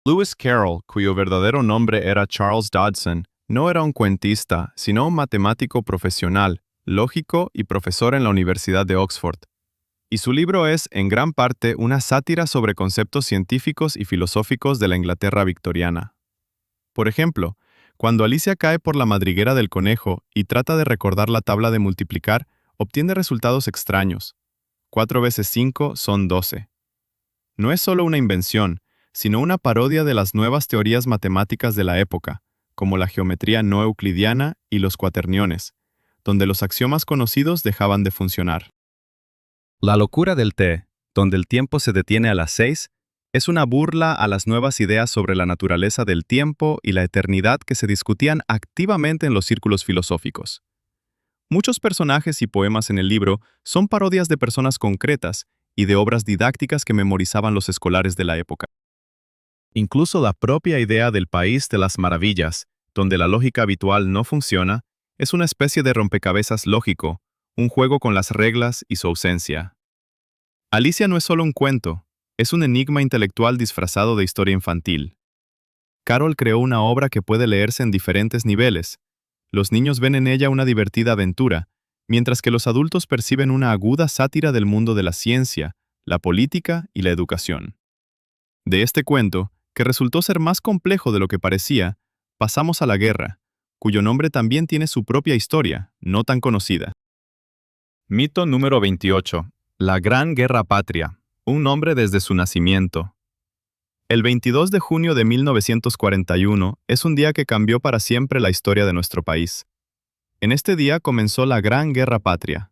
Lewis Carroll, cuyo verdadero nombre era Charles Dodson, no era un cuentista, sino un matemático profesional, lógico y profesor en la Universidad de Oxford. Y su libro es, en gran parte, una sátira sobre conceptos científicos y filosóficos de la Inglaterra victoriana. Por ejemplo, cuando Alicia cae por la madriguera del conejo y trata de recordar la tabla de multiplicar, obtiene resultados extraños. 4 veces 5 son 12. No es solo una invención, sino una parodia de las nuevas teorías matemáticas de la época, como la geometría no euclidiana y los cuaterniones, donde los axiomas conocidos dejaban de funcionar. La locura del té, donde el tiempo se detiene a las 6, es una burla a las nuevas ideas sobre la naturaleza del tiempo y la eternidad que se discutían activamente en los círculos filosóficos. Muchos personajes y poemas en el libro son parodias de personas concretas y de obras didácticas que memorizaban los escolares de la época. Incluso la propia idea del País de las Maravillas, donde la lógica habitual no funciona, es una especie de rompecabezas lógico, un juego con las reglas y su ausencia. Alicia no es solo un cuento, es un enigma intelectual disfrazado de historia infantil. Carroll creó una obra que puede leerse en diferentes niveles. Los niños ven en ella una divertida aventura, mientras que los adultos perciben una aguda sátira del mundo de la ciencia, la política y la educación. De este cuento, que resultó ser más complejo de lo que parecía, pasamos a la guerra, cuyo nombre también tiene su propia historia, no tan conocida. Mito número 28. La Gran Guerra Patria, un nombre desde su nacimiento. El 22 de junio de 1941 es un día que cambió para siempre la historia de nuestro país. En este día comenzó la Gran Guerra Patria.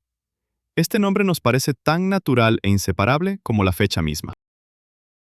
Este nombre nos parece tan natural e inseparable como la fecha misma.